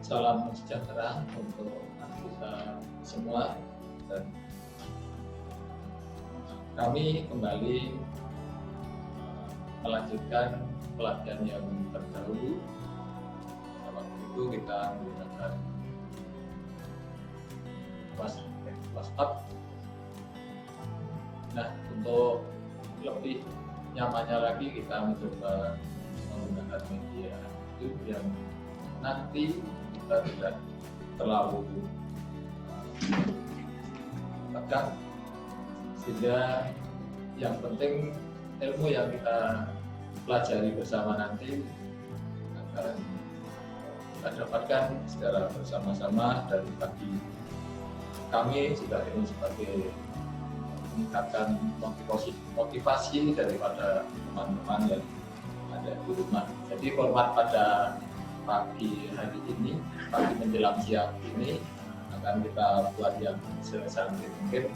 Salam sejahtera untuk kita semua, dan kami kembali melanjutkan pelatihan yang terdahulu. Waktu itu kita menggunakan WhatsApp. Nah, untuk lebih nyamannya lagi kita mencoba menggunakan media YouTube yang nanti kita tidak terlalu tegang, sehingga yang penting ilmu yang kita pelajari bersama nanti akan kita dapatkan secara bersama-sama, dan bagi kami juga ini sebagai meningkatkan motivasi daripada teman-teman yang ada di rumah. Jadi format pada pagi hari ini, pagi menjelang siang ini akan kita buat yang sesantai mungkin,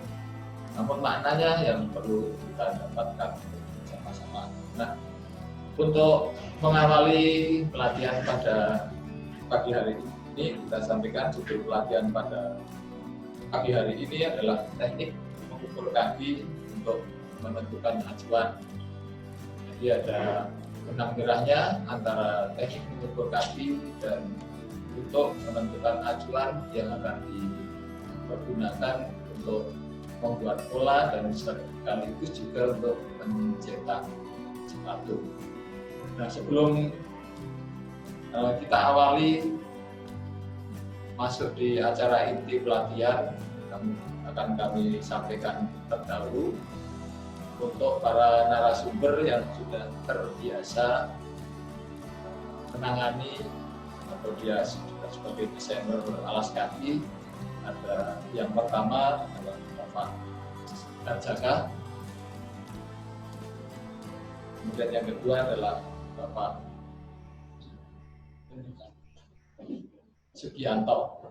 namun maknanya yang perlu kita dapatkan sama-sama. Nah, untuk mengawali pelatihan pada pagi hari ini, kita sampaikan judul pelatihan pada pagi hari ini adalah teknik mengukur kaki untuk menentukan acuan. Jadi ada benang merahnya antara teknik mengukur kaki dan untuk menentukan acuan yang akan dipergunakan untuk membuat pola dan sekaligus juga untuk mencetak sepatu. Nah, sebelum kita awali masuk di acara inti pelatihan, akan kami sampaikan terdahulu untuk para narasumber yang sudah terbiasa menangani atau dia sudah sebagai desainer alas kaki. Ada yang pertama adalah Bapak Jaka, kemudian yang kedua adalah Bapak Sugianto.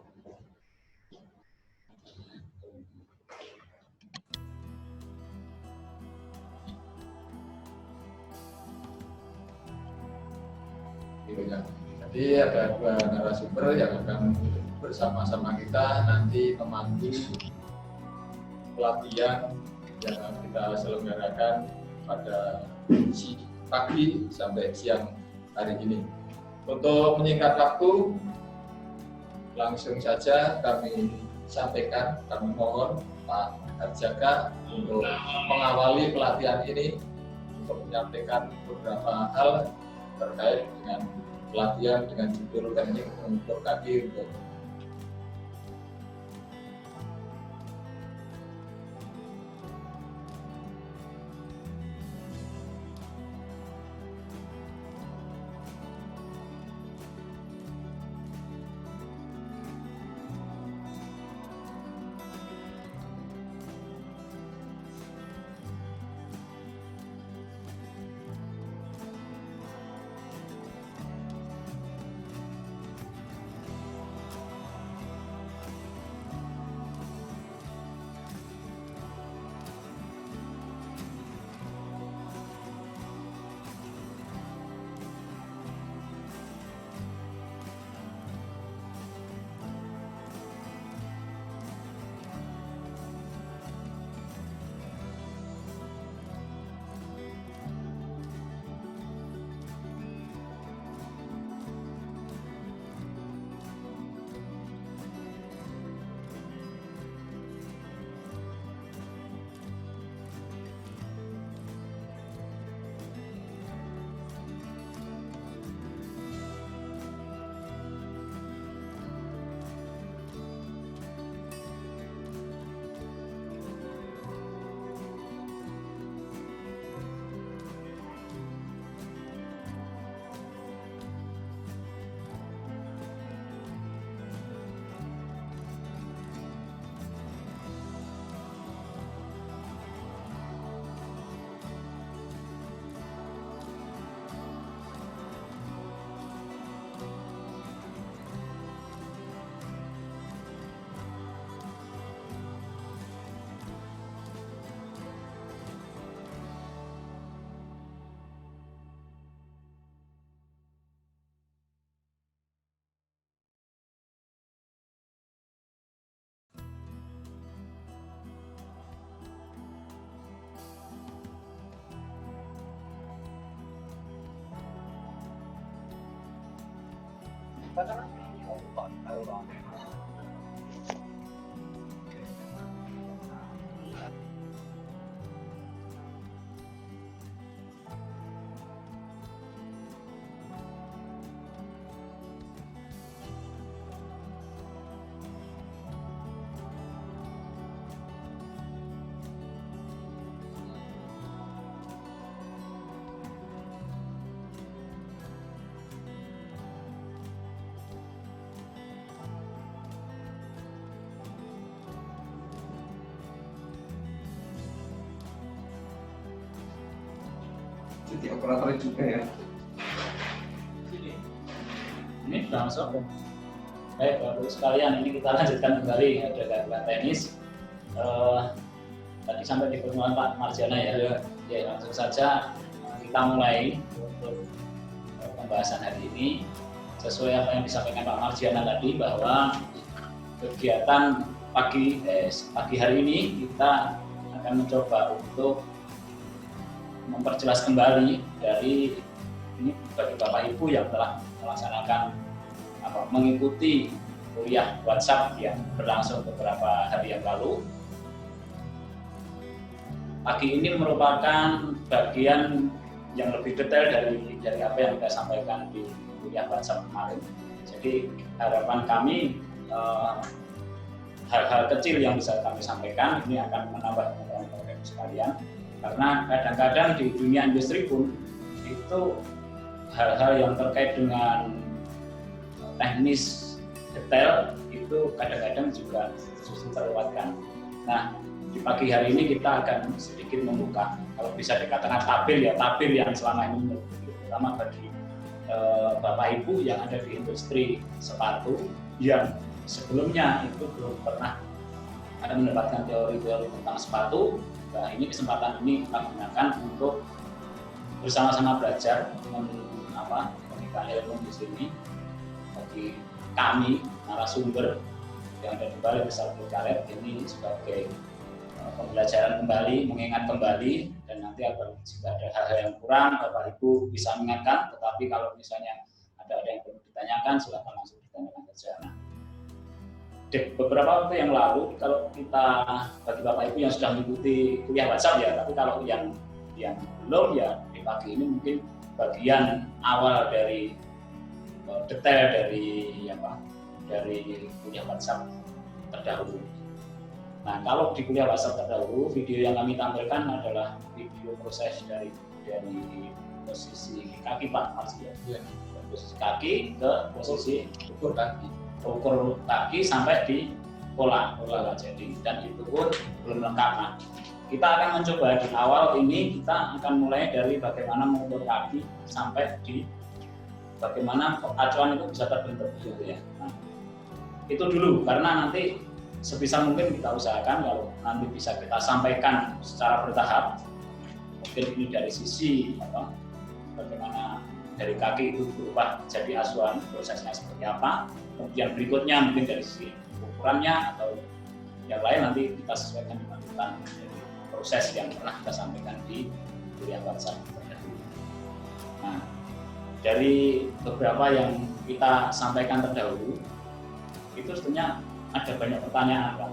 Jadi ada dua narasumber yang akan bersama-sama kita nanti memandu pelatihan yang akan kita selenggarakan pada pagi sampai siang hari ini. Untuk menyingkat waktu, langsung saja kami sampaikan, kami mohon Pak Jaka untuk mengawali pelatihan ini, untuk menyampaikan beberapa hal terkait dengan pelatihan dengan judul teknik mengukur kaki untuk Jadi operator juga ya. Ini langsung. Baik, Bapak sekalian, ini kita lanjutkan kembali ada gagalan teknis. Tadi sampai di pertemuan Pak Marjana ya. Ya, langsung saja kita mulai untuk pembahasan hari ini sesuai apa yang disampaikan Pak Marjana tadi, bahwa kegiatan pagi hari ini kita akan mencoba untuk memperjelas kembali dari ini bagi Bapak Ibu yang telah melaksanakan mengikuti kuliah WhatsApp yang berlangsung beberapa hari yang lalu. Pagi ini merupakan bagian yang lebih detail dari apa yang kita sampaikan di kuliah WhatsApp kemarin. Jadi harapan kami hal-hal kecil yang bisa kami sampaikan ini akan menambah pengetahuan sekalian. Karena kadang-kadang di dunia industri pun itu hal-hal yang terkait dengan teknis detail itu kadang-kadang juga susah terlewatkan. Nah, di pagi hari ini kita akan sedikit membuka, kalau bisa dikatakan tabir yang selama ini terutama bagi Bapak Ibu yang ada di industri sepatu yang sebelumnya itu belum pernah ada mendapatkan teori-teori tentang sepatu. Nah, ini kesempatan ini kita gunakan untuk bersama-sama belajar memberikan ilmu di sini bagi kami narasumber yang ada di Balai Besar Karet ini sebagai pembelajaran kembali, mengingat kembali, dan nanti akan jika ada hal-hal yang kurang Bapak Ibu bisa mengingatkan. Tetapi kalau misalnya ada yang perlu ditanyakan, silakan langsung ditanyakan saja. Nah, beberapa waktu yang lalu, kalau kita bagi Bapak Ibu yang sudah mengikuti kuliah WhatsApp ya, tapi kalau yang belum ya di pagi ini mungkin bagian awal dari detail dari kuliah WhatsApp terdahulu. Nah, kalau di kuliah WhatsApp terdahulu, video yang kami tampilkan adalah video proses dari posisi kaki Pak Marsi ya. Posisi kaki ke posisi ukur kaki sampai di pola jadi, dan itu pun belum lengkap. Nah, kita akan mencoba di awal ini, kita akan mulai dari bagaimana mengukur kaki sampai di bagaimana acuan itu bisa terbentuk gitu ya. Nah, itu dulu, karena nanti sebisa mungkin kita usahakan kalau nanti bisa kita sampaikan secara bertahap. Mungkin ini dari sisi bagaimana dari kaki itu berubah jadi asuhan, prosesnya seperti apa. Kemudian berikutnya mungkin dari sisi ukurannya atau yang lain nanti kita sesuaikan dengan proses yang pernah kita sampaikan di kuliah WhatsApp terdahulu. Nah, dari beberapa yang kita sampaikan terdahulu itu sebetulnya ada banyak pertanyaan kan.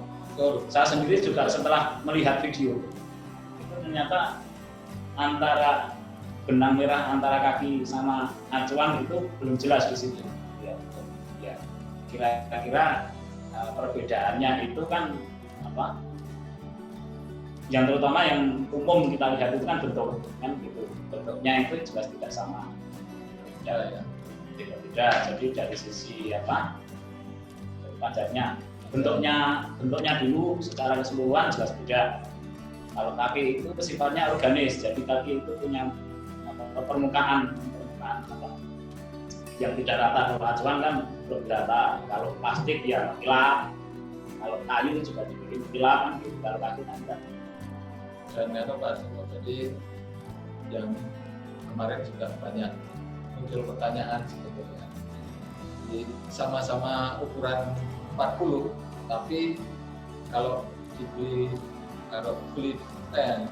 Saya sendiri juga setelah melihat video itu ternyata antara benang merah antara kaki sama acuan itu belum jelas di situ. Ya, kira-kira perbedaannya itu kan apa? Yang terutama yang umum kita lihat itu kan bentuk kan gitu. Bentuknya itu jelas tidak sama. Ya. Tidak. Jadi dari sisi padatnya bentuknya dulu secara keseluruhan jelas beda. Kalau kaki itu sifatnya organis, jadi kaki itu punya permukaan yang tidak rata. Kalau acuan kan belum rata. Kalau plastik ya kilap, kalau kayu juga dibikin kilap kan gitu. Kalau kaki tidak. Dan Pak Joko, jadi yang kemarin juga banyak muncul pertanyaan sebetulnya. Jadi sama-sama ukuran 40, tapi kalau beli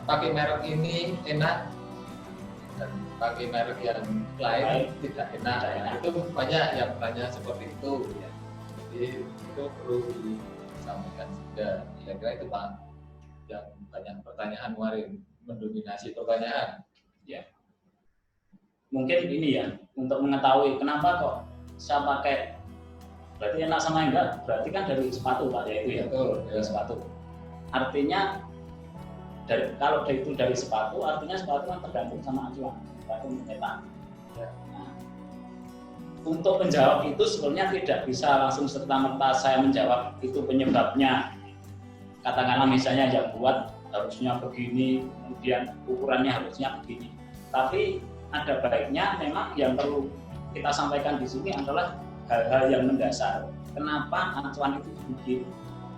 pakai merek ini enak, dan pakai merek yang lain tidak enak. Nah, itu banyak yang bertanya seperti itu ya. Jadi itu perlu disampaikan juga. Kira-kira itu Pak yang banyak pertanyaan kemarin, mendominasi pertanyaan. Ya. Mungkin ini ya, untuk mengetahui kenapa kok saya pakai, berarti enak sama enggak, berarti kan dari sepatu Pak ya itu ya. Betul, Dari sepatu. Artinya kalau itu dari sepatu, artinya sepatu kan tergantung sama acuan, tergantung peta. Ya. Nah, untuk menjawab itu sebenarnya tidak bisa langsung serta-merta saya menjawab itu penyebabnya. Katakanlah misalnya yang buat harusnya begini, kemudian ukurannya harusnya begini. Tapi ada baiknya memang yang perlu kita sampaikan di sini adalah hal-hal yang mendasar. Kenapa acuan itu dibikin?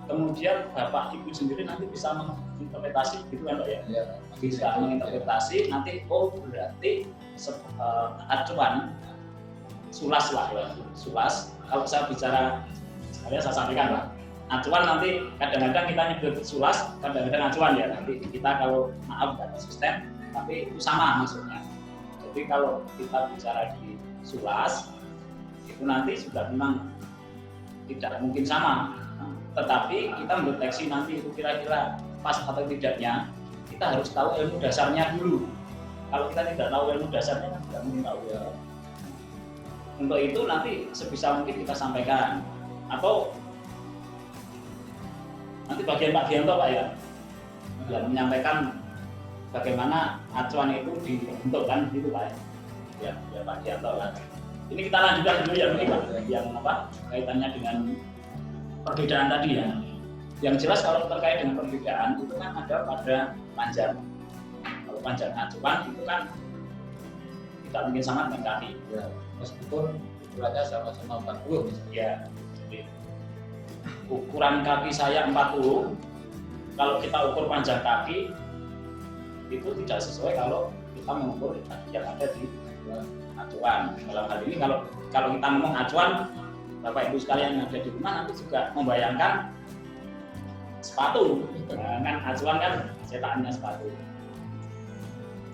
Kemudian Bapak Ibu sendiri nanti bisa menginterpretasi gitu kan Pak ya? Ya. Bisa menginterpretasi nanti berarti acuan sulas lah ya. Sulas kalau saya bicara saya sampaikan Pak. Acuan nanti kadang-kadang kita nyebut sulas, kadang-kadang acuan ya. Nanti kita kalau maaf nggak konsisten, tapi itu sama maksudnya. Jadi kalau kita bicara di sulas itu nanti sudah memang tidak mungkin sama. Tetapi kita mendeteksi nanti itu kira-kira pas atau tidaknya, kita harus tahu ilmu dasarnya dulu. Kalau kita tidak tahu ilmu dasarnya kan tidak mungkin tahu ya. Untuk itu nanti sebisa mungkin kita sampaikan. Atau nanti bagian Pak Gianto Pak ya, yang menyampaikan bagaimana acuan itu dibentuk kan itu Pak ya, Pak Gianto kan. Ini kita lanjutkan dulu yang ini Pak, yang apa kaitannya dengan perbedaan tadi ya. Yang jelas kalau terkait dengan perbedaan itu kan ada pada panjang. Kalau panjang acuan itu kan tidak mungkin sama dengan kaki. Ya, meskipun ukurannya sama-sama 40 misalnya. Ya, jadi ukuran kaki saya 40. Kalau kita ukur panjang kaki itu tidak sesuai kalau kita mengukur yang ada di acuan. Dalam hal ini kalau kita ngomong acuan, Bapak Ibu sekalian yang ada di rumah nanti juga membayangkan sepatu. Nah, kan acuan kan cetakannya sepatu.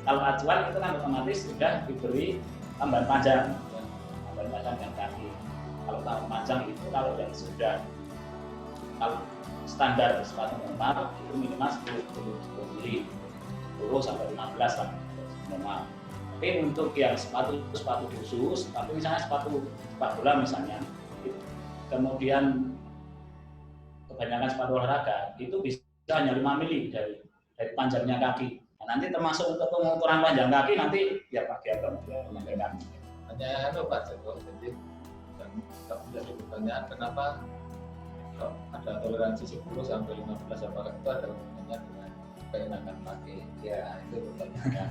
Kalau acuan itu kan otomatis sudah diberi tambahan panjang, tambahan panjang dan kaki. Kalau tambahan panjang itu kalau yang sudah kalau standar sepatu normal itu minimal 10 mili, 10 sampai 15 lah normal. Tapi untuk yang sepatu khusus, tapi misalnya sepatu sepak bola misalnya, kemudian kebanyakan sepatu olahraga itu bisa hanya 5 mili dari panjangnya kaki. Nah, nanti termasuk untuk pengukuran panjang kaki nanti ya Pak Gianto menyampaikan. Hanya Pak Joko, jadi dan menjadi pertanyaan kenapa ada toleransi 10 sampai 15, apakah itu ada hubungannya dengan keenakan pakai? Ya itu pertanyaan.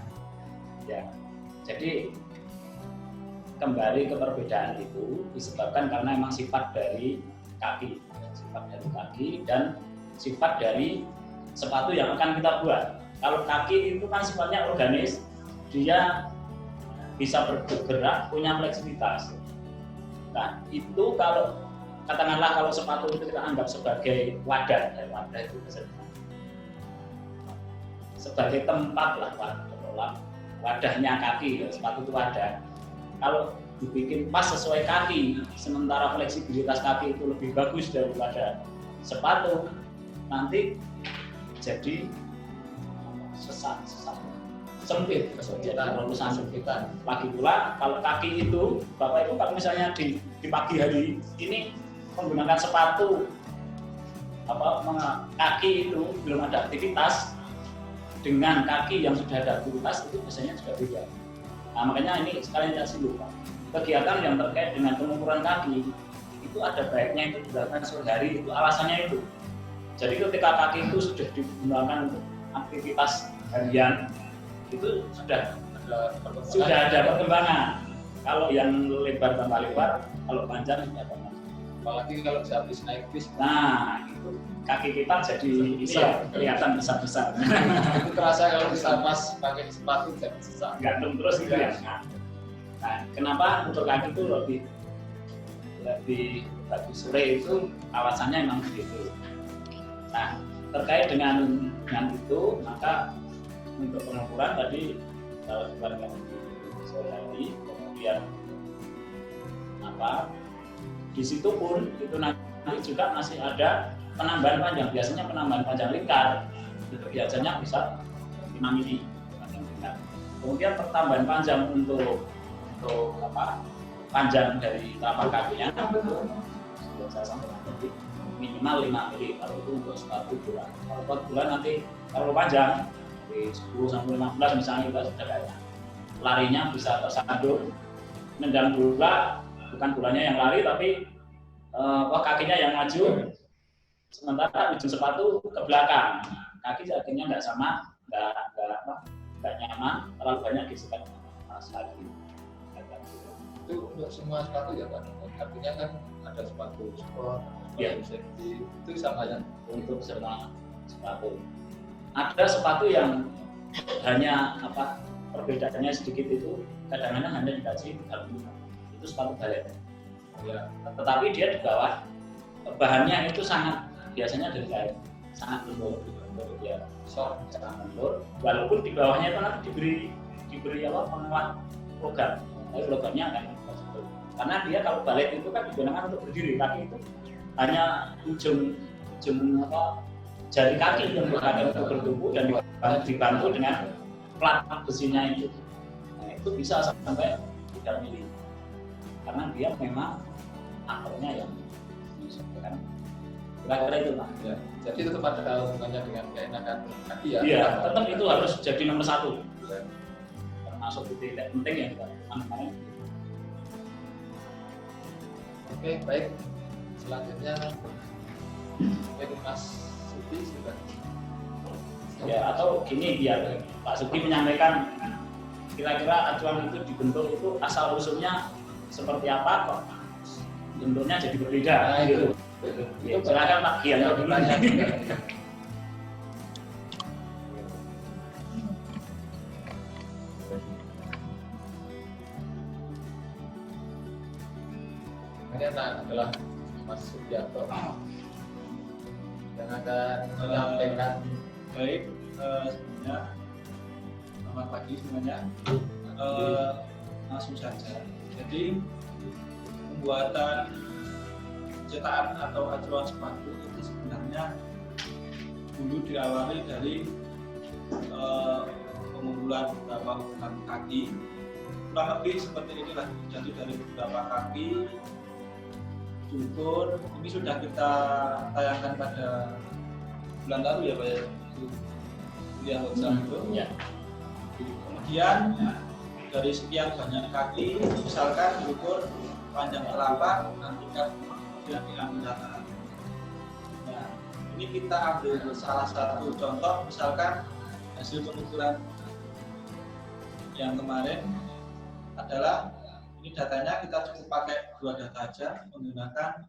Ya, jadi kembali ke perbedaan itu disebabkan karena memang sifat dari kaki, dan sifat dari sepatu yang akan kita buat. Kalau kaki itu kan sifatnya organis, dia bisa bergerak, punya fleksibilitas. Nah, itu kalau katakanlah kalau sepatu itu kita anggap sebagai wadah itu sebagai tempat lah wadahnya kaki, sepatu itu wadah. Kalau dibikin pas sesuai kaki, sementara fleksibilitas kaki itu lebih bagus daripada sepatu, nanti jadi sempit, terlalu sempitan. Lagi pula kalau kaki itu, Bapak Ibu kalau misalnya di pagi hari ini menggunakan sepatu kaki itu belum ada aktivitas, dengan kaki yang sudah ada aktivitas itu biasanya juga beda. Nah, makanya ini sekalian saya singgung Pak. Kegiatan yang terkait dengan pengukuran kaki itu ada baiknya itu dilakukan sore hari, itu alasannya itu. Jadi ketika kaki itu sudah digunakan untuk aktivitas harian itu sudah ada perkembangan. Kalau yang lebar tambah lebar, kalau panjang tidak tambah. Apalagi kalau habis naik bis. Nah, itu kaki kita jadi ini ya, kelihatan besar-besar. Itu terasa kalau kita pas pakai sepatu jadi susah. Gantung terus gitu ya. Nah, kenapa untuk kaki itu lebih bagus sore itu alasannya memang begitu. Nah, terkait dengan itu maka untuk pengukuran tadi kalau dibandingkan sehari-hari, kemudian di situ pun itu nanti juga masih ada penambahan panjang. Biasanya penambahan panjang lingkar itu biasanya bisa 5 mili panjang lingkar. Kemudian pertambahan panjang untuk panjang dari telapak kakinya itu sudah saya sampaikan tadi minimal 5 mili kalau itu untuk sepatu bola. Kalau sepatu bola nanti kalau panjang dari 10 sampai 15 misalnya kita sudah kayak larinya bisa tersandung, nendang bola bukan bolanya yang lari tapi kakinya yang maju, sementara ujung sepatu ke belakang. Kaki akhirnya nggak sama, nggak nyaman, terlalu banyak gesekan kaki. Itu untuk semua sepatu ya Pak? Artinya kan ada sepatu sport, Ya. safety, itu sama ya? Untuk semua sepatu. Ada sepatu yang hanya perbedaannya sedikit itu kadang-kadang hanya dikasih 35. Itu sepatu balet. Ya. Tetapi dia di bawah bahannya itu biasanya dari kain, sangat lembut, ya, Soft. sangat lembut. Walaupun di bawahnya itu nanti diberi penguat logam, tapi logamnya kan karena dia kalau balet itu kan digunakan untuk berdiri, kaki itu hanya ujung jari kaki yang berada untuk bertumbuh dan dibantu dengan plat besinya itu. Nah, itu bisa sampai 3 mili. Karena dia memang akalnya yang menyesuaikan. Kira-kira itu Pak. Ya. Jadi tetap ada hubungannya dengan keenakan kaki ya? Iya, tetap itu harus jadi nomor 1. Termasuk titik penting ya kita. Oke, baik. Selanjutnya mungkin Mas Suti sudah. Ya, atau gini biar Pak Sugi menyampaikan kira-kira acuan itu dibentuk itu asal usulnya seperti apa kok bentuknya jadi berbeda. Nah, itu. Ya, silakan Pak Gian Yang bertanya. Ini adalah Mas Sugiarto yang akan menyampaikan. Baik, sebenarnya selamat pagi semuanya. Langsung saja. Jadi pembuatan cetakan atau acuan sepatu itu sebenarnya dulu diawali dari pengumpulan beberapa ukuran kaki, kurang lebih seperti inilah. Jadi dari beberapa kaki diukur. Ini sudah kita tayangkan pada bulan lalu ya Pak ya, kuliah WhatsApp itu. Ya. Kemudian dari sekian banyak kaki, misalkan diukur panjang telapak, nanti kan diambil rata. Nah, ini kita ambil salah satu contoh, misalkan hasil pengukuran yang kemarin adalah ini datanya kita cukup pakai 2 data aja, menggunakan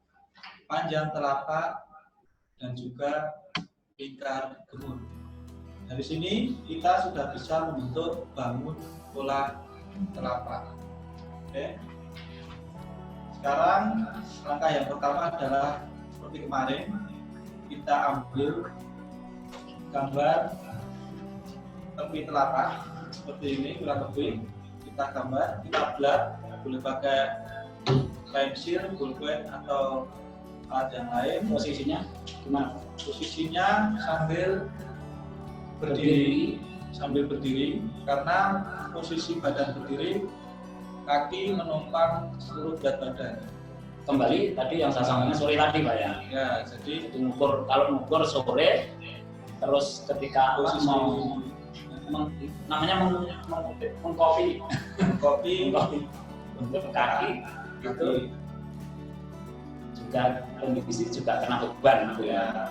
panjang telapak dan juga lingkar gemur. Dari sini kita sudah bisa membentuk bangun pola telapak. Oke. Sekarang langkah yang pertama adalah seperti kemarin, kita ambil gambar tepi telapak seperti ini kurang lebih. Kita gambar, kita belah, boleh pakai pensil, pulpen atau alat yang lain. Posisinya gimana? Posisinya sambil berdiri karena posisi badan berdiri, kaki menopang seluruh berat badan. Kembali tadi yang saya sampaikan sore tadi Pak ya. Ya, jadi Kalau mengukur sore, terus ketika posisi mengkopi kopi untuk kaki itu juga kondisi juga kena beban gitu ya.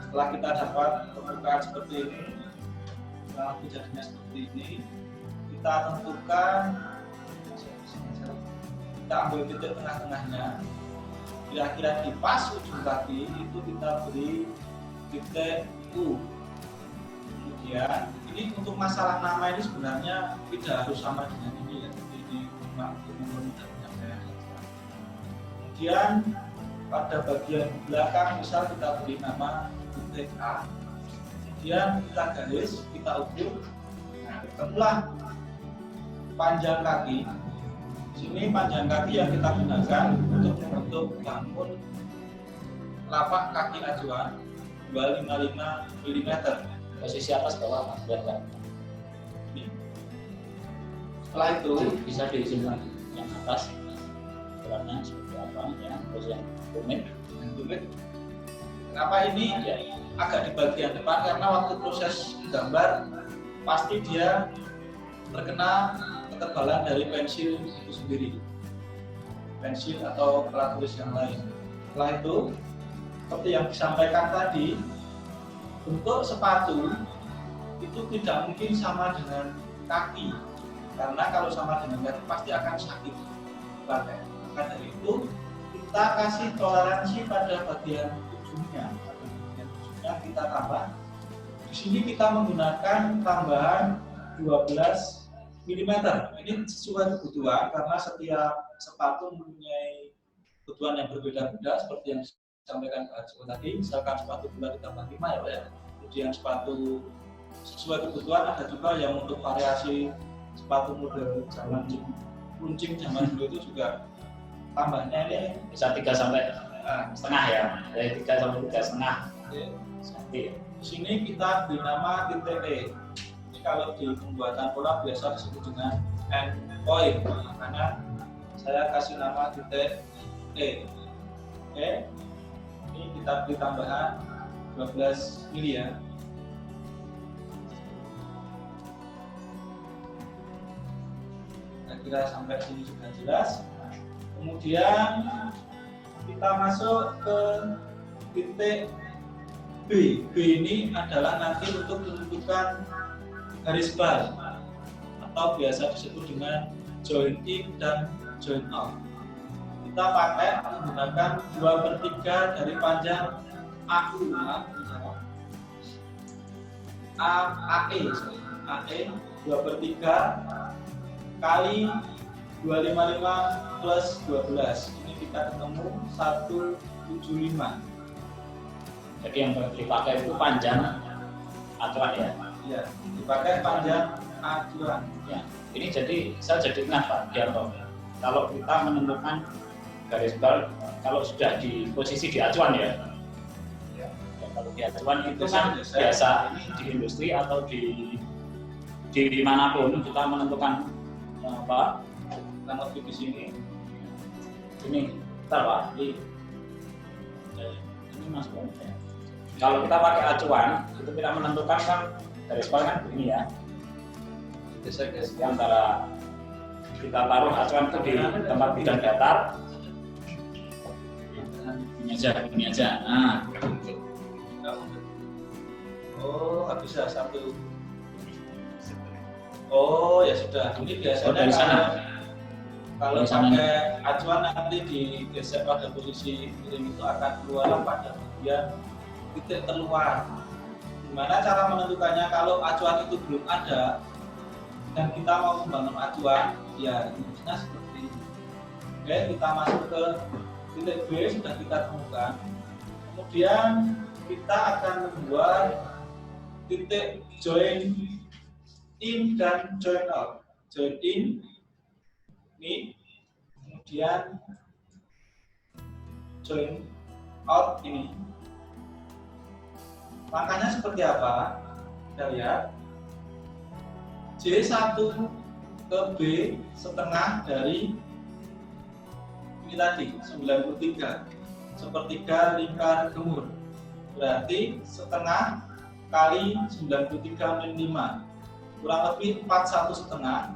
setelah kita dapat permukaan seperti ini, setelah jadinya seperti ini, kita tentukan, kita ambil titik tengah-tengahnya, kira-kira di pas ujung kaki itu kita beri titik U. Kemudian ini untuk masalah nama ini sebenarnya tidak harus sama dengan ini ya, jadi ini cuma untuk memudahkan saya. Kemudian pada bagian belakang misal kita beri nama titik A, kemudian kita garis, kita ukur, nah ketemulah panjang kaki. Sini panjang kaki yang kita gunakan untuk membentuk bangun lapak kaki acuan 255 mm. Posisi atas bawah Mas, biar nggak. Ini. Setelah itu Bisa disimpan yang atas ukurannya seperti apa ya, terus yang rumit kenapa ini agak di bagian depan, karena waktu proses gambar pasti dia terkena ketebalan dari pensil itu sendiri, pensil atau alat tulis yang lain. Setelah itu, seperti yang disampaikan tadi, bentuk sepatu itu tidak mungkin sama dengan kaki, karena kalau sama dengan kaki pasti akan sakit dipakai. Maka dari itu kita kasih toleransi pada bagian ujungnya. Pada bagian ujungnya kita tambah. Di sini kita menggunakan tambahan 12 mm. Ini sesuai kebutuhan, karena setiap sepatu mempunyai kebutuhan yang berbeda-beda, seperti yang disampaikan Pak Haji tadi. Misalkan sepatu bola ditambah 5 ya Pak ya. Kemudian sepatu sesuai kebutuhan, ada juga yang untuk variasi sepatu model zaman runcing zaman dulu itu juga tambahnya ini bisa 3 sampai setengah ya, dari 3 sampai 3,5 cm. Di sini kita beri nama titik E. Ini kalau di pembuatan pola biasa disebut dengan end point, karena saya kasih nama titik E. Oke, ini kita beri tambahan 12 mili ya. Kira sampai sini sudah jelas. Kemudian kita masuk ke titik B. B ini adalah nanti untuk menentukan garis bar atau biasa disebut dengan join in dan join out. Kita pakai menggunakan 2/3 dari panjang AE AE 2/3 kali 255 plus 12. Ini kita ketemu 175. Jadi yang dipakai itu panjang acuan ya. Ya, dipakai panjang acuan. Ya. Ini jadi saya jadi ingat Pak Dianto. Kalau kita menentukan garis bar, kalau sudah di posisi di acuan ya. Ya, kalau di acuan itu kan biasa ini di industri atau di manapun kita menentukan apa? Kita lebih di sini. Ini, bentar Pak. Ini Mas Bang. Kalau kita pakai acuan, itu kita menentukan kan garis bar kan begini ya. Jadi antara kita taruh acuan itu di tempat bidang datar. Ini aja. Nah. Oh, nggak bisa satu. Oh, ya sudah. Ini biasanya dari sana. Kalau Dari sana. pakai acuan nanti digeser pada posisi miring itu akan keluar pada bagian titik terluar. Gimana cara menentukannya? Kalau acuan itu belum ada dan kita mau membangun acuan, ya rumusnya seperti ini. Oke, kita masuk ke titik B sudah kita temukan. Kemudian kita akan membuat titik join in dan join out. Join in ini, kemudian join out ini. Langkahnya seperti apa? Kita lihat. J1 ke B setengah dari ini tadi 93, sepertiga lingkar gemur. Berarti setengah kali 93 min 5, kurang lebih 41,5.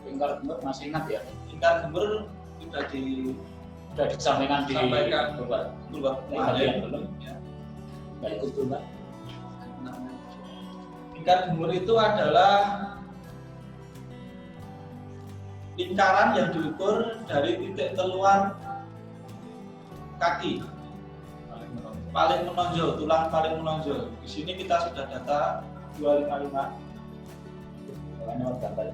Lingkar gemur masih ingat ya? Lingkar gemur sudah disampaikan di beberapa yang kemarin. belum Ya. Nggak ikut tuh Mbak. Lingkar gemur itu adalah lingkaran yang diukur dari titik terluar kaki paling menonjol, tulang paling menonjol. Di sini kita sudah data 255. Makanya gambar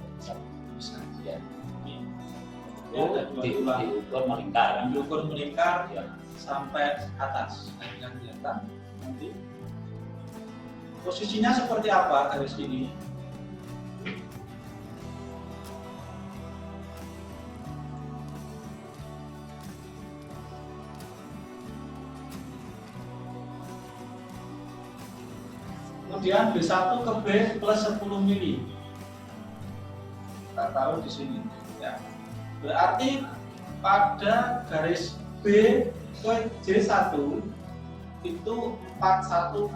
Bisa. ya. Ini ada dua tulang Diukur melingkar. yang diukur melingkar ya, sampai atas. Nah, yang kelihatan nanti posisinya seperti apa garis ini? kemudian B1 ke B plus 10 mili. Kita taruh di sini. Ya. Berarti pada garis B ke J1 itu 41,5.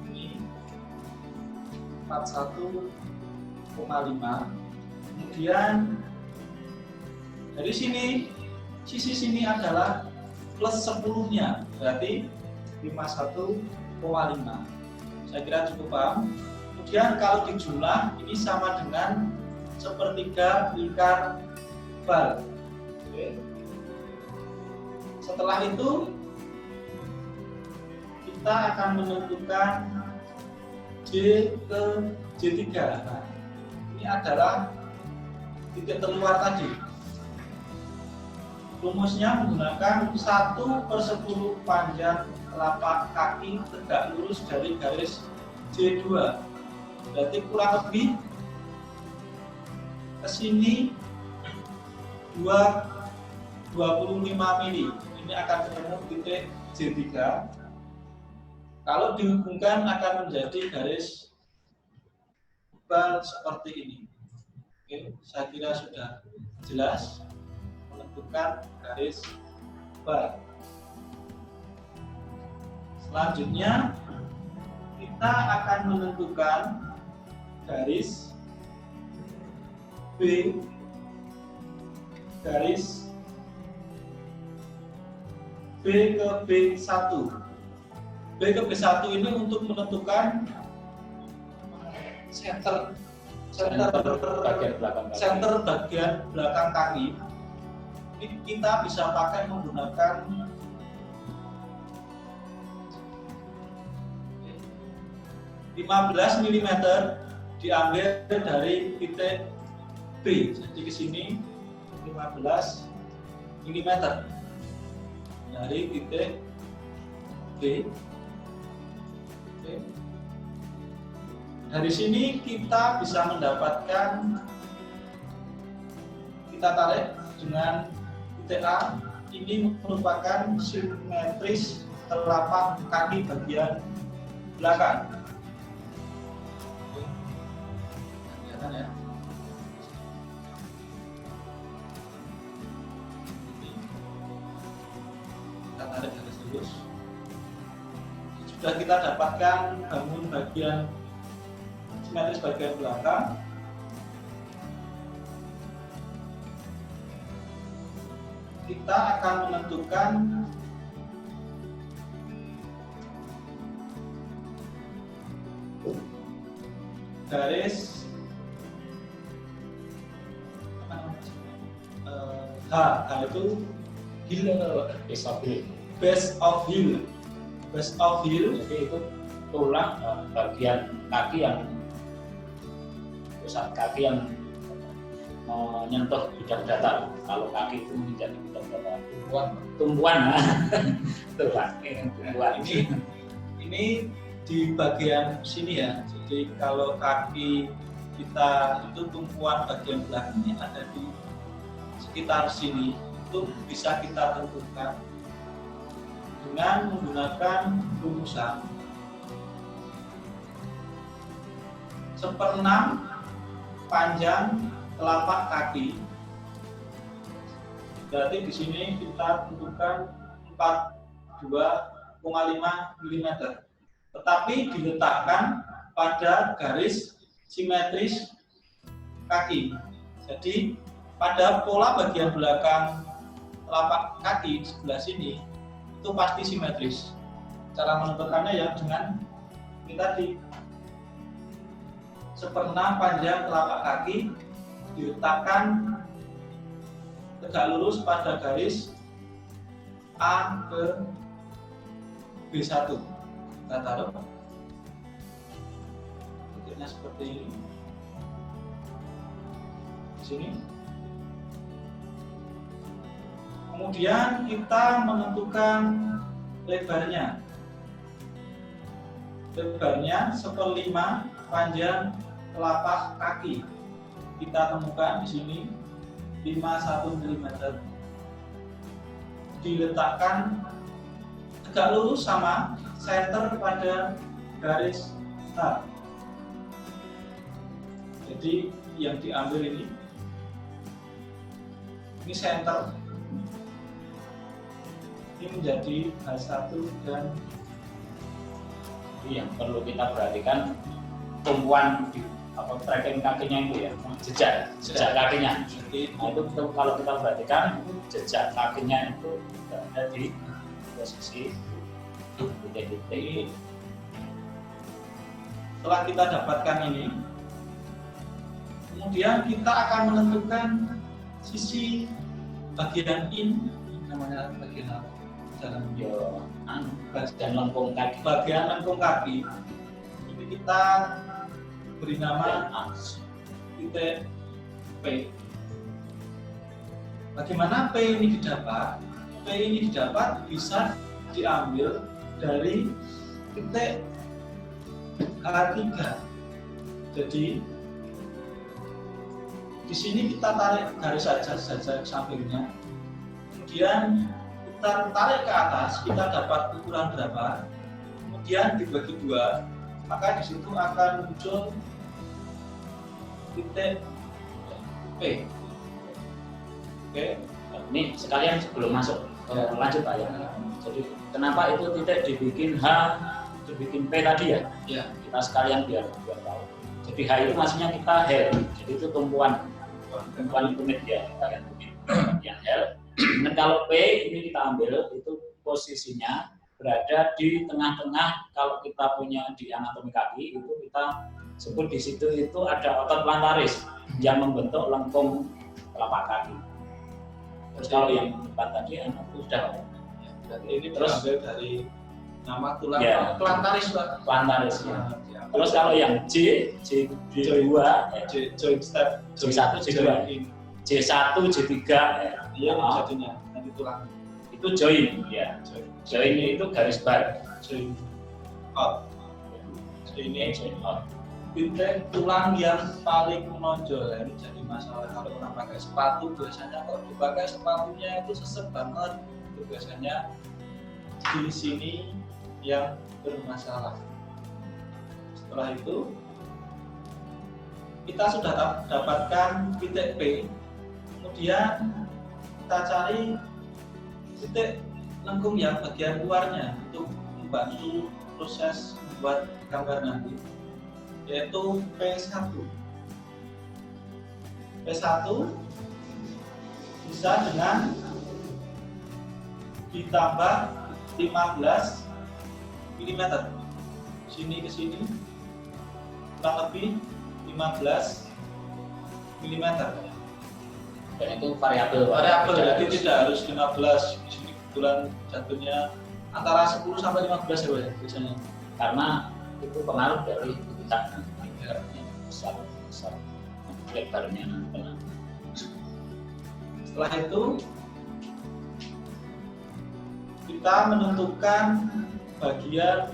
Ini 41,5. Kemudian dari sini, sisi sini adalah plus 10-nya, berarti 51,5. Saya kira cukup paham. Kemudian kalau dijumlah, ini sama dengan sepertiga lingkar bal. Oke. Setelah itu, kita akan menentukan J ke J3. Nah, ini adalah titik terluar tadi. Rumusnya menggunakan 1/10 panjang telapak kaki tegak lurus dari garis J2. Berarti kurang lebih ke sini 25 mili. Ini akan ketemu titik J3. Kalau dihubungkan akan menjadi garis bal seperti ini. Oke, saya kira sudah jelas menentukan garis bal. Selanjutnya kita akan menentukan garis B, garis B ke B1. B ke B1 ini untuk menentukan center bagian belakang kaki. Ini kita bisa pakai menggunakan 15 mm diambil dari titik B. Jadi ke sini 15 mm dari titik B. Oke. Dari sini kita bisa mendapatkan, kita tarik dengan titik A, ini merupakan simetris telapak kaki bagian belakang. Kelihatan ya. Kita tarik garis lurus. Sudah kita dapatkan bangun bagian simetris bagian belakang. Kita akan menentukan garis H itu base of heel. Base of heel Jadi itu tulang bagian kaki yang pusat kaki yang menyentuh bidang datar. Kalau kaki itu menjadi bidang datar. Tumpuan. Tumpuan. Ini di bagian sini ya. Jadi kalau kaki kita itu tumpuan bagian belakangnya ada di sekitar sini, itu bisa kita tentukan dengan menggunakan rumusan 1/6 panjang telapak kaki. Berarti di sini kita tentukan 42,5 mm. Tetapi diletakkan pada garis simetris kaki. Jadi pada pola bagian belakang telapak kaki di sebelah sini itu pasti simetris. Cara menentukannya ya dengan kita di 1/6 panjang telapak kaki diletakkan tegak lurus pada garis A ke B1. Kita taruh titiknya seperti ini di sini. Kemudian kita menentukan lebarnya. Lebarnya 1/5 panjang telapak kaki. Kita temukan di sini 51 mm. Diletakkan tegak lurus sama center pada garis H. Jadi yang diambil ini center, ini menjadi H1 dan yang perlu kita perhatikan tumpuan di tracking kakinya itu ya, jejak kakinya. Nah, itu kalau kita perhatikan jejak kakinya itu ada di posisi titik-titik ini. Setelah kita dapatkan ini, kemudian kita akan menentukan sisi bagian in, namanya bagian apa? Dalam Bagian lengkung kaki. Bagian lengkung kaki ini kita beri nama titik P. Bagaimana P ini didapat? P ini didapat bisa diambil dari titik H3. Jadi di sini kita tarik garis saja sampingnya, kemudian kita tarik ke atas, kita dapat ukuran berapa, kemudian dibagi 2, maka di situ akan muncul titik P. Oke. Ini sekalian sebelum masuk lanjut Pak ya. Jadi kenapa itu titik dibikin H, dibikin P tadi ya? Ya. Kita sekalian biar tahu. Jadi H itu maksudnya kita L. Jadi itu tumpuan unit ya, kita bikin yang L. Dan kalau P ini kita ambil itu posisinya berada di tengah-tengah. Kalau kita punya di anatomi kaki itu kita sebut di situ itu ada otot plantaris yang membentuk lengkung telapak kaki. Terus kalau yang depan tadi sudah. Jadi ini terambil dari nama tulang ya, plantaris Pak. Plantaris ya. Terus kalau yang J2 joint step, J1, J2, J1, J3 iya jadinya nanti tulang itu join ya. Join itu garis bar. joint out. Jadi ini Join out. titik tulang yang paling menonjol. Ini jadi masalah kalau orang pakai sepatu, biasanya kalau dipakai sepatunya itu sesek banget. Itu biasanya di sini yang bermasalah. Setelah itu kita sudah dapatkan titik P, kemudian kita cari titik lengkung yang bagian luarnya untuk membantu proses membuat gambar nanti, yaitu P1. P1 bisa dengan ditambah 15 mm, sini ke sini kurang lebih 15 mm. Dan itu variabel. Jadi tidak harus 15. Di sini kebetulan jatuhnya antara 10 sampai 15 ya biasanya. Karena itu pengaruh dari kita besar lebarnya. Setelah itu kita menentukan bagian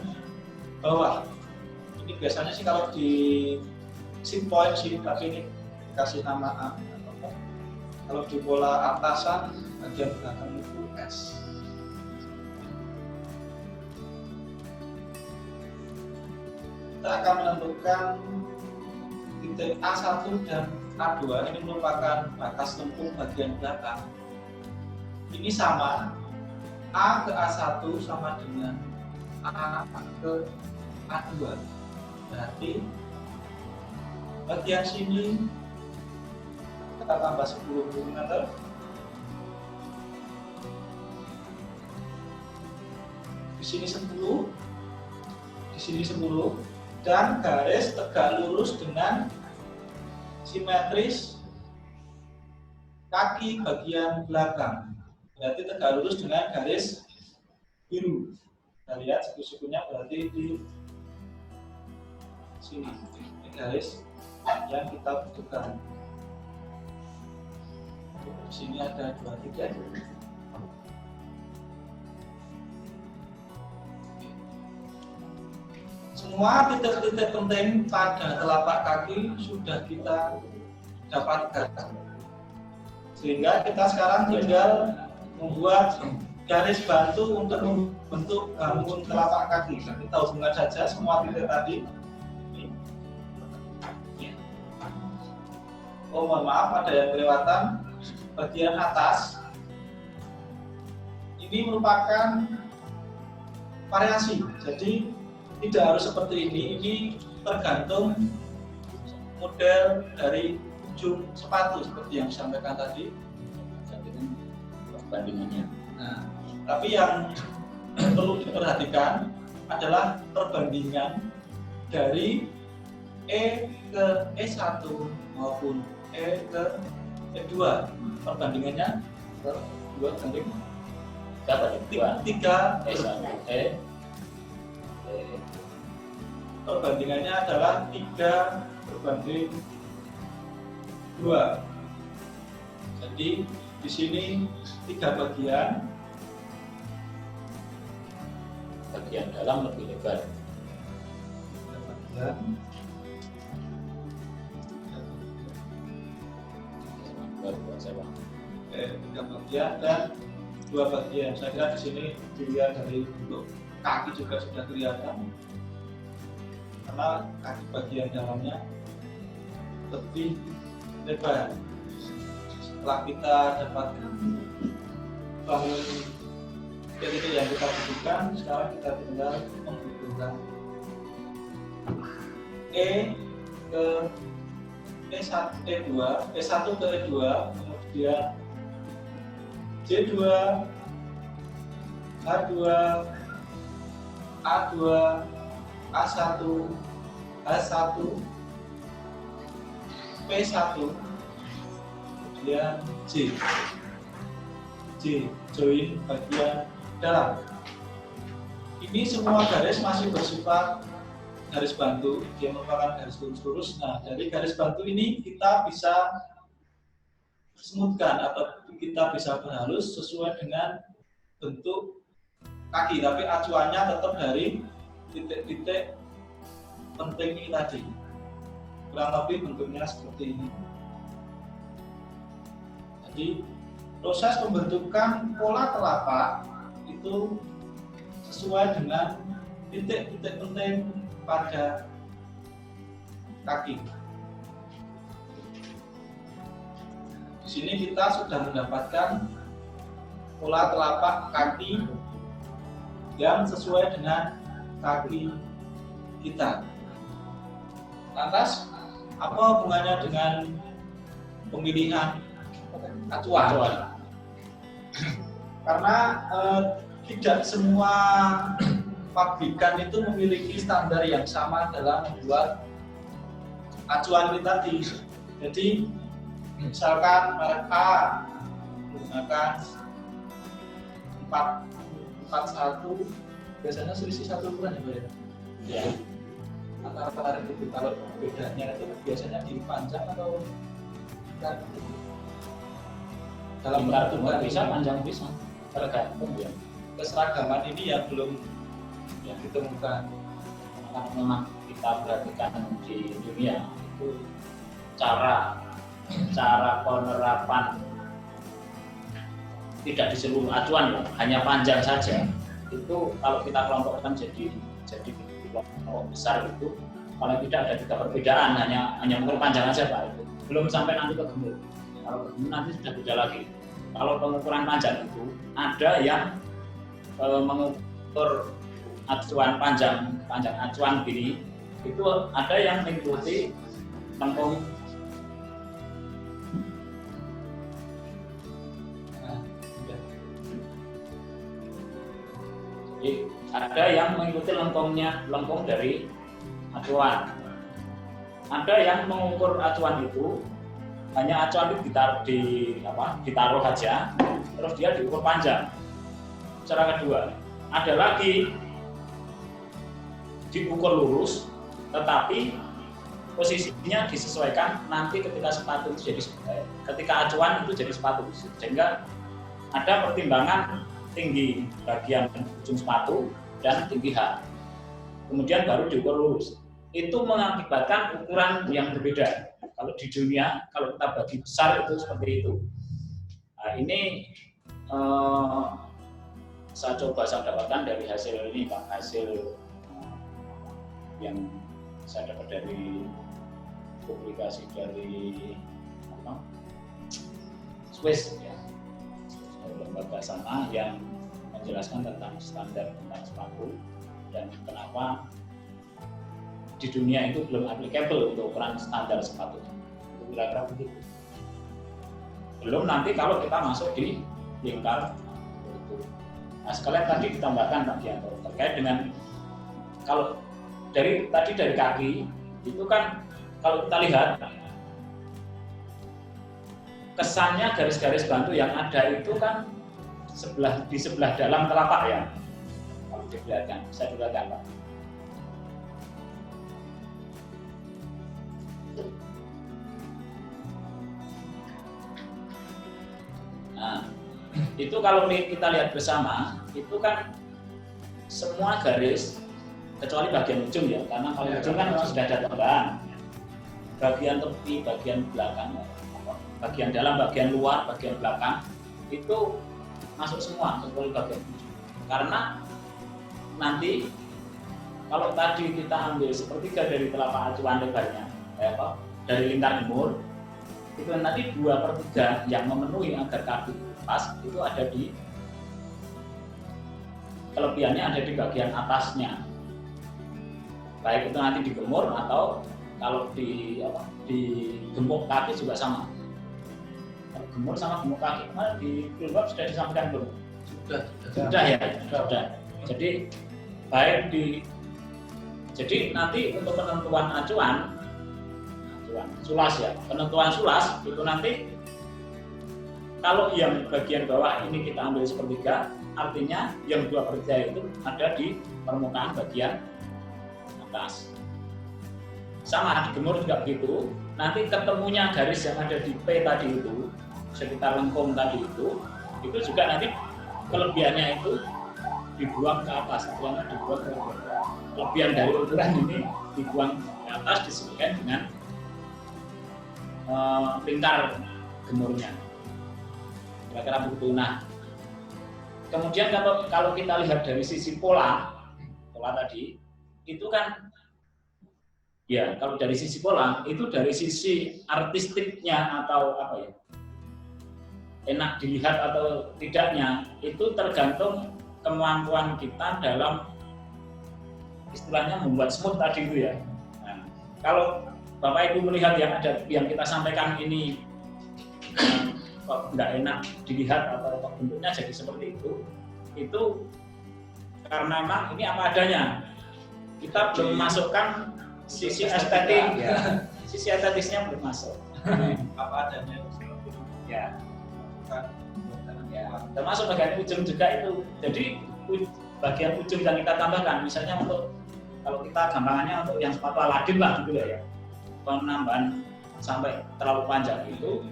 bawah. Ini biasanya sih kalau di sheet point sih, tapi ini kasih nama A. Kalau di bola atasan bagian belakang itu S. Kita akan menentukan titik A1 dan A2. Ini merupakan batas lengkung bagian belakang. Ini sama, A ke A1 sama dengan A ke A2. Berarti bagian sini kita tambah 10 mm. Di sini 10, di sini 10, dan garis tegak lurus dengan simetris kaki bagian belakang. Berarti tegak lurus dengan garis biru. Kita lihat siku-sikunya berarti di sini. Ini garis yang kita butuhkan. Di sini ada 2 titik. Semua titik-titik penting pada telapak kaki sudah kita dapatkan. Sehingga kita sekarang tinggal membuat garis bantu untuk membentuk bangun telapak kaki. Kita hubungkan saja semua titik tadi. Oh, mohon maaf, ada yang kelewatan. Bagian atas ini merupakan variasi. Jadi tidak harus seperti ini. Ini tergantung model dari ujung sepatu seperti yang disampaikan tadi. Perbandingannya. Nah, tapi yang perlu diperhatikan adalah perbandingan dari E ke E1 maupun E ke E2. Perbandingannya dua banding Dapat tiga. S1 Perbandingannya adalah 3/2. Jadi di sini 3 bagian. bagian dalam lebih lebar. Bagian. Tiga bagian dan 2 bagian. Saya kira di sini dilihat dari bentuk kaki juga sudah kelihatan, karena kaki bagian dalamnya lebih lebar. Setelah kita dapatkan bangun titik yang kita butuhkan, sekarang kita tinggal menghubungkan E ke E1 ke E2, kemudian J2, H2, A2, A1, H1, P1, kemudian J, join bagian dalam. Ini semua garis masih bersifat garis bantu, dia merupakan garis lurus. Nah, dari garis bantu ini kita bisa smoothkan atau kita bisa berhalus sesuai dengan bentuk kaki, tapi acuannya tetap dari titik-titik penting ini tadi. Kurang lebih bentuknya seperti ini. Jadi proses pembentukan pola telapak itu sesuai dengan titik-titik penting pada kaki. Di sini kita sudah mendapatkan pola telapak kaki yang sesuai dengan kaki kita. Lantas, apa hubungannya dengan pemilihan acuan? Karena tidak semua pabrikan itu memiliki standar yang sama dalam membuat acuan ini tadi. Jadi misalkan merek A menggunakan 41, biasanya selisih 1 ukuran ya, Ya. Antara merek itu, kalau bedanya itu biasanya di panjang atau kan dalam Lingkar bentuk bisa, panjang bisa, tergantung ya. keseragaman ini yang belum ditemukan. Karena memang kita perhatikan di dunia itu cara penerapan tidak di seluruh acuan, hanya panjang saja. Itu kalau kita kelompokkan jadi kelompok besar itu paling tidak ada 3 perbedaan, hanya mengukur panjang saja Pak. Itu belum sampai nanti ke gemuk. Kalau ke gemuk nanti sudah beda lagi. Kalau pengukuran panjang itu ada yang mengukur acuan panjang acuan gini, itu ada yang mengikuti lengkung. Jadi ada yang mengikuti lengkung dari acuan. Ada yang mengukur acuan itu hanya acuan itu ditaruh aja, terus dia diukur panjang. Cara kedua, ada lagi diukur lurus, tetapi posisinya disesuaikan nanti ketika sepatu itu ketika acuan itu jadi sepatu, sehingga ada pertimbangan tinggi bagian ujung sepatu dan tinggi H. Kemudian baru diukur lurus. Itu mengakibatkan ukuran yang berbeda. Kalau di dunia, kalau kita bagi besar itu seperti itu. Nah, ini saya dapatkan dari hasil ini Pak, hasil yang saya dapat dari publikasi dari Swiss ya, lembaga sana yang menjelaskan tentang standar tentang sepatu dan kenapa di dunia itu belum applicable untuk ukuran standar sepatu. Itu kira-kira begitu. Belum nanti kalau kita masuk di lingkar itu. Nah, sekalian tadi ditambahkan Pak Gianto terkait dengan kalau dari kaki itu kan kalau kita lihat kesannya garis-garis bantu yang ada itu kan di sebelah dalam telapak ya. Kalau dilihatkan, bisa dilihatkan Pak. Nah, itu kalau kita lihat bersama, itu kan semua garis kecuali bagian ujung ya, karena kalau ujung kan sudah ada tambahan. Bagian tepi, bagian belakang, bagian dalam, bagian luar, bagian belakang itu masuk semua kecuali bagian ujung. Karena nanti kalau tadi kita ambil sepertiga dari telapak acuan lebarnya, dari lingkar gemur, itu nanti 2/3 yang memenuhi agar kaki pas itu ada di kelebihannya ada di bagian atasnya, baik itu nanti di gemur atau kalau di gemuk kaki juga sama. Kalau gemur sama gemuk kaki kemarin di Filbab sudah disampaikan belum? Sudah ya, sudah. Jadi baik jadi nanti untuk penentuan acuan sulas ya, penentuan sulas itu nanti kalau yang bagian bawah ini kita ambil sepertiga, artinya yang 2/3 itu ada di permukaan bagian atas. Sama di gemur juga begitu, nanti ketemunya garis yang ada di P tadi itu, sekitar lengkung tadi itu juga nanti kelebihannya itu dibuang ke atas, dibuang ke atas. Kelebihan dari ukuran ini dibuang ke atas disesuaikan dengan lingkar gemurnya, kira-kira begitu. Nah, kemudian kalau kita lihat dari sisi pola tadi, itu kan, ya kalau dari sisi pola itu dari sisi artistiknya atau apa ya, enak dilihat atau tidaknya itu tergantung kemampuan kita dalam istilahnya membuat smooth tadi itu ya. Nah, kalau Bapak Ibu melihat yang kita sampaikan ini kok nggak enak dilihat atau kok bentuknya jadi seperti itu karena memang ini apa adanya. Kita belum masukkan sisi estetik, ya. Sisi estetisnya belum masuk. Apa adanya ya. Termasuk bagian ujung juga itu. Jadi bagian ujung yang kita tambahkan, misalnya untuk kalau kita gampangannya untuk yang sepatu Aladin lah gitu ya. Penambahan sampai terlalu panjang itu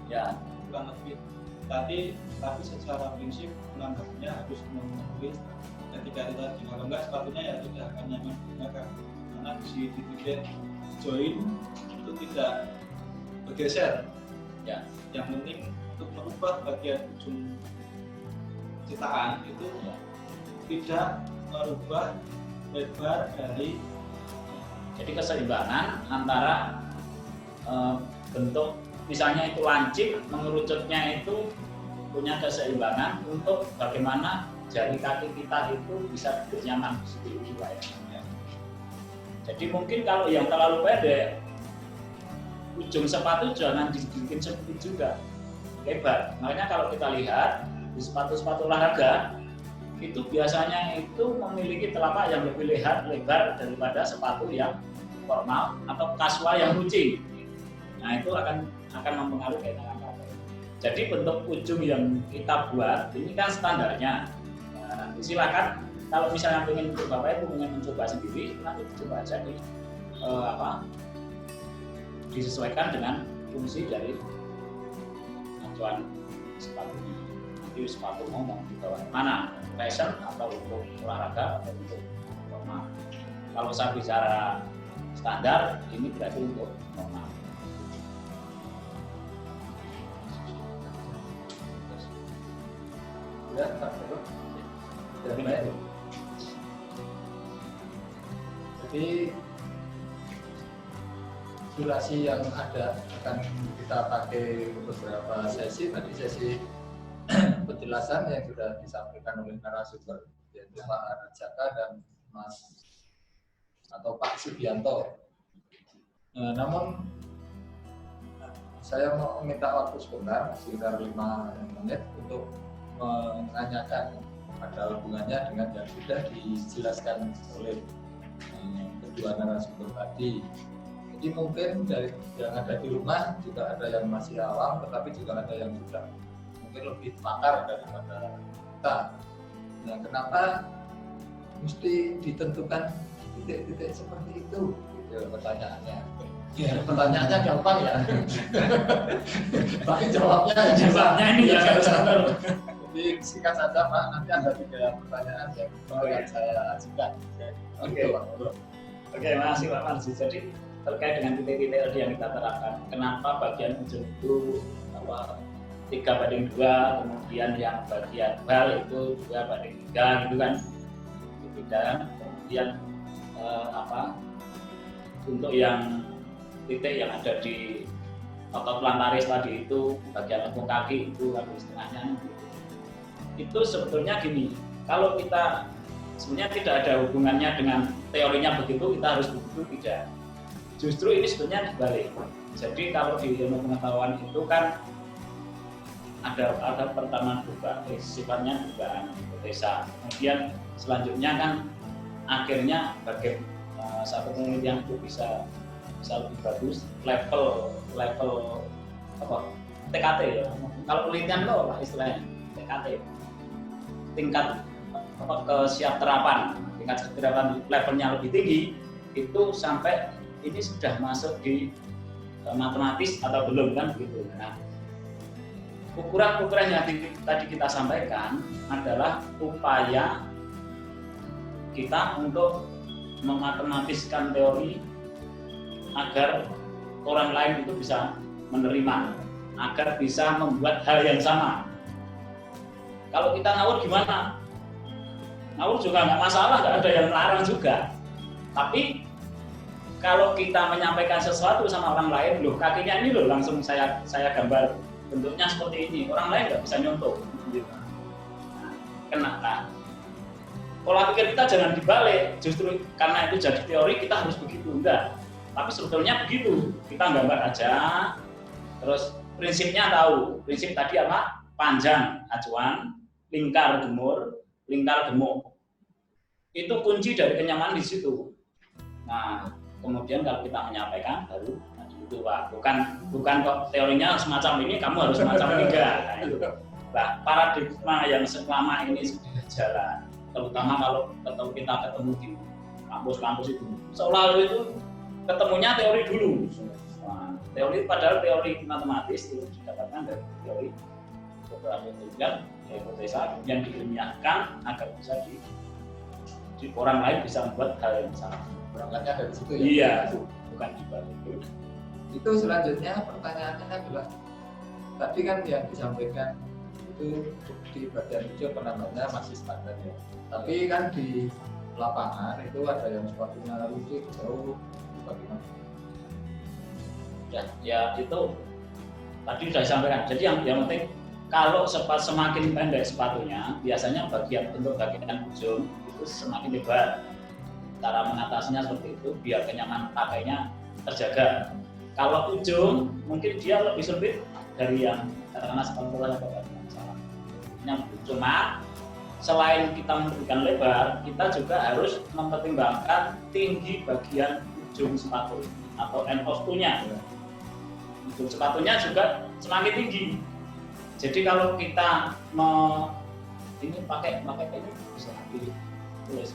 ya kurang lebih tapi secara prinsip penambahannya harus memenuhi ketika itu tadi, kalau enggak sepatunya ya tidak akan nyaman digunakan karena di titik join itu tidak bergeser ya. Yang penting untuk merubah bagian ujung cetakan itu tidak merubah lebar dari. Jadi keseimbangan antara bentuk misalnya itu lancip mengerucutnya itu punya keseimbangan untuk bagaimana jari kaki kita itu bisa bernyaman seperti itu ya. Jadi mungkin kalau yang terlalu pendek ujung sepatu jangan dibikin seperti juga lebar. Makanya kalau kita lihat di sepatu-sepatu olahraga itu biasanya itu memiliki telapak yang lebih lebar daripada sepatu yang formal atau kasual yang runcing. Nah itu akan mempengaruhi keenakan kaki. Jadi bentuk ujung yang kita buat ini kan standarnya. Nah, nanti silakan kalau misalnya ingin Bapak Ibu ingin mencoba sendiri, nanti coba aja disesuaikan dengan fungsi dari acuan sepatunya. Nanti sepatu mau dibawa mana? Fashion atau untuk olahraga atau untuk normal. Kalau saya bicara standar, ini berarti untuk normal. Ya, Pak Joko. Ya, baik. Jadi durasi yang ada akan kita pakai beberapa sesi. Tadi sesi penjelasan yang sudah disampaikan oleh narasumber, yaitu Pak Arjaka dan Mas atau Pak Subianto. Namun saya mau minta waktu sebentar, sekitar 5 menit untuk menanyakan ada hubungannya dengan yang sudah dijelaskan oleh kedua narasumber tadi. Jadi mungkin dari yang ada di rumah juga ada yang masih awam, tetapi juga ada yang sudah mungkin lebih pakar daripada kita. Nah, kenapa mesti ditentukan titik-titik seperti itu? Gitu pertanyaannya. Ya, pertanyaannya gampang ya. Tapi jawabnya ini yang harus benar. Jadi singkat saja Pak, nanti ada 3 pertanyaan yang akan saya ajukan. Oke, makasih Pak Marji. Jadi terkait dengan titik-titik yang kita terapkan, kenapa bagian ujung itu 3/2, kemudian yang bagian bal itu 2/3 gitu kan? Dan kemudian untuk yang titik yang ada di otot plantaris tadi itu bagian lengkung kaki itu habis setengahnya itu sebetulnya gini, kalau kita sebenarnya tidak ada hubungannya dengan teorinya begitu kita harus begitu, tidak, justru ini sebetulnya dibalik. Jadi kalau di ilmu pengetahuan itu kan ada pertama sifatnya dugaan hipotesa, kemudian selanjutnya kan akhirnya bagaimana satu penelitian itu bisa lebih bagus level apa TKT ya. Kalau penelitian lo lah istilahnya TKT, tingkat kesiapterapan, tingkat kesiapterapan levelnya lebih tinggi itu sampai ini sudah masuk di matematis atau belum kan begitu. Nah, ukuran-ukuran yang tadi kita sampaikan adalah upaya kita untuk mematematiskan teori agar orang lain itu bisa menerima, agar bisa membuat hal yang sama. Kalau kita ngawur gimana? Ngawur juga nggak masalah, nggak ada yang melarang juga. Tapi kalau kita menyampaikan sesuatu sama orang lain, loh kakinya ini loh langsung saya gambar bentuknya seperti ini, orang lain nggak bisa nyontoh. Nah, kenapa? Pola pikir kita jangan dibalik, justru karena itu jadi teori kita harus begitu, enggak. Tapi sebetulnya begitu, kita gambar aja, terus prinsipnya tahu, prinsip tadi apa? Panjang acuan, lingkar gemuk. Itu kunci dari kenyamanan di situ. Nah, kemudian kalau kita menyampaikan baru itu Pak, bukan kok teorinya semacam ini, kamu harus semacam ini enggak. Nah, itu. Nah, paradigma yang selama ini sudah jalan, terutama kalau kita ketemu di kampus-kampus itu, seolah-olah itu ketemunya teori dulu. Nah, teori padahal teori matematis itu didapatkan dari teori beberapa metode hipotesa yang diilmiahkan agar bisa di orang lain bisa membuat hal yang sama. Berangkatnya dari situ ya. Iya, bukan di balik itu. Itu selanjutnya pertanyaannya adalah tadi kan yang disampaikan itu di bagian hijau penambahannya masih standar ya. Tapi kan di lapangan itu ada yang sepatunya lucu jauh. Bagaimana? Ya itu tadi sudah disampaikan. Jadi yang penting kalau semakin pendek sepatunya, biasanya bentuk bagian ujung itu semakin lebar. Cara mengatasinya seperti itu biar kenyamanan pakainya terjaga. Kalau ujung mungkin dia lebih sempit dari yang katakanlah sepatu atau masalah. Cuma selain kita memberikan lebar, kita juga harus mempertimbangkan tinggi bagian ujung sepatu atau end of toe-nya. Ujung sepatunya juga semakin tinggi. Jadi kalau kita ini pakai ini bisa ditulis.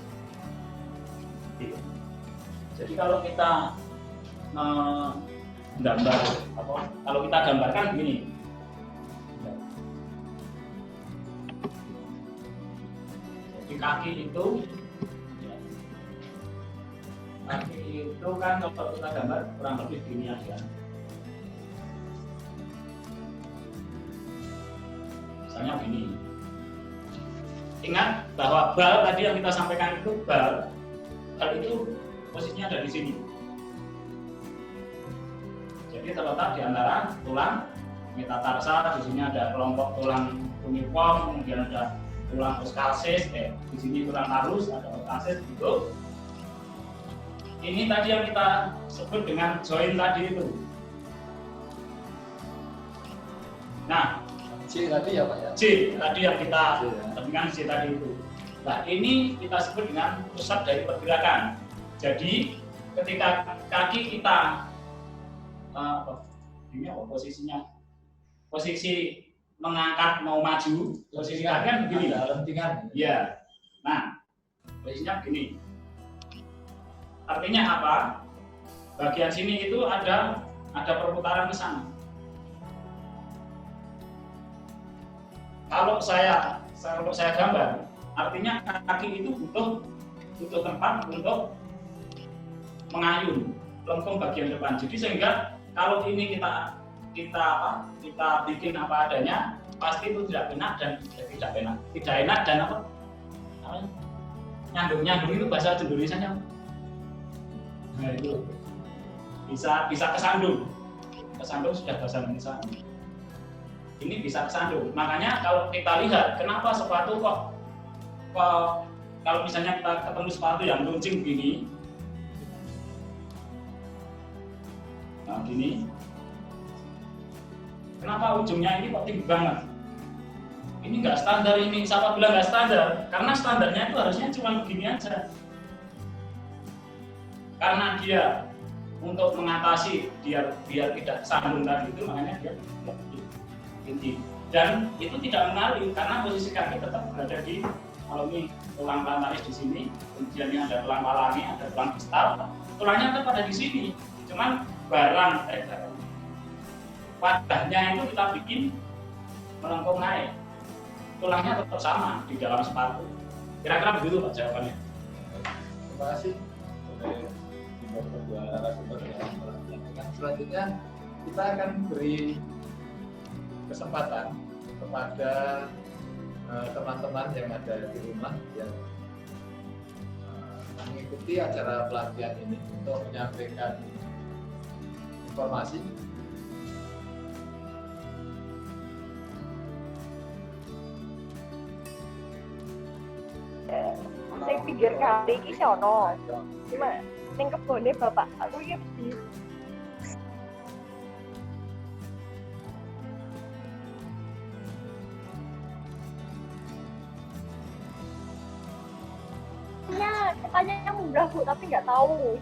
Jadi kalau kita kalau kita gambarkan begini. Jadi kaki itu kan kalau kita gambar kurang lebih gini aja. Misalnya gini. Ingat bahwa bal tadi yang kita sampaikan itu bal itu posisinya ada di sini. Jadi terletak di antara tulang metatarsa, di sini ada kelompok tulang cuneiform, kemudian ada tulang oskalsis, di sini tulang halus, ada oskalsis gitu. Ini tadi yang kita sebut dengan join tadi itu. Nah, C tadi ya Pak ya? C tadi yang kita dengan C tadi itu. Nah, ini kita sebut dengan pusat dari pergerakan. Jadi, ketika kaki kita ini apa posisinya? Posisi mengangkat mau maju, posisi kaki kan begini. Ada lentingan. Iya. Nah, posisinya begini. Artinya apa? Bagian sini itu ada perputaran ke sana. Kalau saya gambar, artinya kaki itu butuh tempat untuk mengayun lengkung bagian depan. Jadi sehingga kalau ini kita bikin apa adanya, pasti itu tidak enak dan tidak enak dan apa? Nyandung itu bahasa Indonesia-nya. Nah itu bisa kesandung sudah bahasa Indonesia. Ini bisa kesandung. Makanya kalau kita lihat kenapa sepatu kok kalau misalnya kita ketemu sepatu yang runcing begini, nah gini, kenapa ujungnya ini kok tinggi banget? Ini nggak standar ini. Siapa bilang nggak standar? Karena standarnya itu harusnya cuma begini aja. Karena dia untuk mengatasi biar tidak sandung tadi itu, makanya dia tinggi. Dan itu tidak mengalir karena posisi kaki tetap berada di, kalau ini tulang plantaris di sini, kemudian ini ada tulang palani, ada tulang distal, tulangnya tetap ada di sini. Cuman wadahnya itu kita bikin melengkung naik. Tulangnya tetap sama di dalam sepatu. Kira-kira begitu Pak jawabannya. Terima kasih oleh kedua narasumber yang telah menyampaikan. Selanjutnya kita akan beri kesempatan kepada teman-teman yang ada di rumah yang mengikuti acara pelatihan ini untuk menyampaikan informasi. Saya pikir kali ini sono, cuma neng kebone bapak aku ya di. Ya, katanya yang mudah Bu, tapi nggak tahu.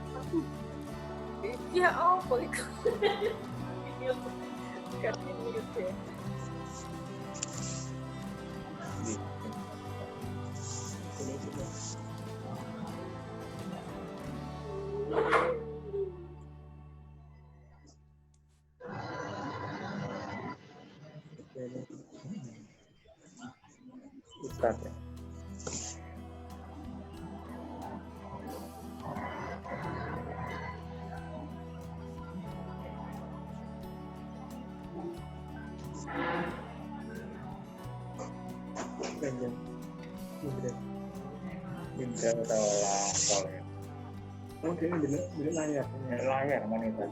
Ya, oh boleh. Ustaz ya. Indra tolak. Oh dia dulu layar monitor.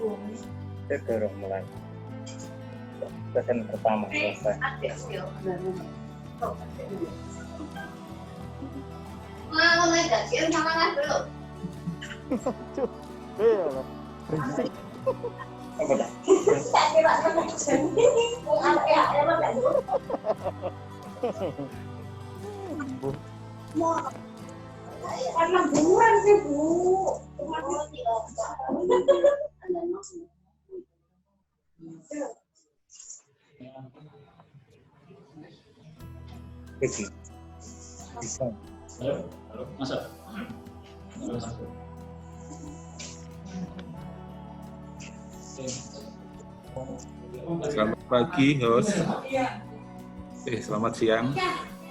Saya dorong mulai. Sesi pertama selesai. Mau naik gajian sama nggak dulu? Apa dah? Tak kira sama sendiri. Mau apa ya? Apa dulu? Mau karena buruan sih bu. Pergi. Bisa. Halo, masuk. Halo, masuk. Selamat pagi, host. Selamat siang.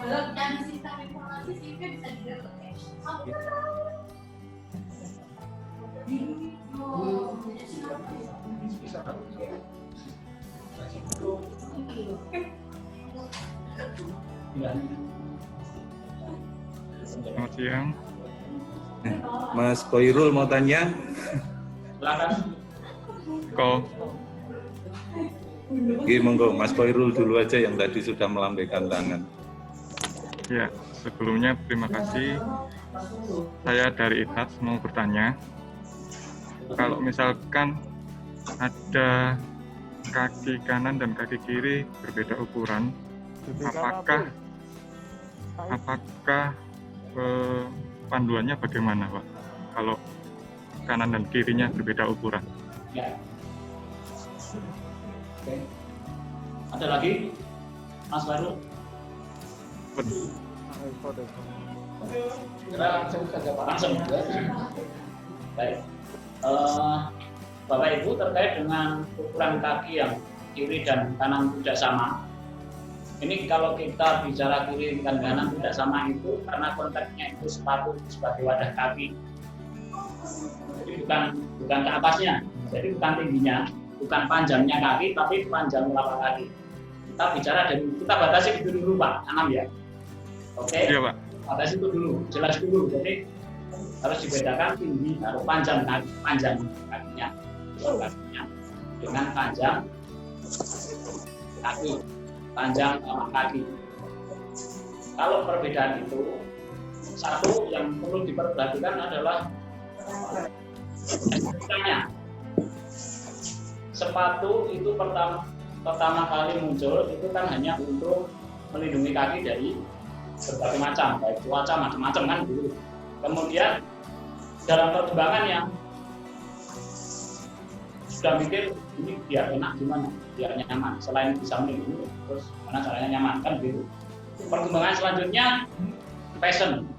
Kalau dan sistem informasi sehingga bisa didapat. Selamat siang. Mas Koirul mau tanya? Silakan. Kok? Oke, monggo. Mas Koirul dulu aja yang tadi sudah melambaikan tangan. Ya, sebelumnya terima kasih. Saya dari ITAS mau bertanya. Kalau misalkan ada kaki kanan dan kaki kiri berbeda ukuran, apakah panduannya bagaimana, Pak? Kalau kanan dan kirinya berbeda ukuran. Ya. Oke. Ada lagi, Mas Baru? Langsung saja Pak. Langsung. Baik. Bapak Ibu terkait dengan ukuran kaki yang kiri dan kanan tidak sama. Ini kalau kita bicara kiri dan kanan tidak sama itu karena konteksnya itu sepatu sebagai wadah kaki. Jadi bukan ke atasnya, jadi bukan tingginya, bukan panjangnya kaki, tapi panjang telapak kaki. Kita bicara dari kita batasi itu dulu Pak, Anam ya. Oke. Iya Pak. Batasi itu dulu, jelas dulu. Jadi harus dibedakan tinggi atau panjang kakinya dengan panjang kaki, panjang kaki. Kalau perbedaan itu satu yang perlu diperhatikan adalah estetikanya. Sepatu itu pertama kali muncul itu kan hanya untuk melindungi kaki dari berbagai macam, baik cuaca macam-macam kan dulu. Kemudian dalam perkembangannya sudah mikir ini biar enak gimana, biar nyaman. Selain bisa melindungi, terus mana caranya nyaman kan gitu. Perkembangan selanjutnya fashion.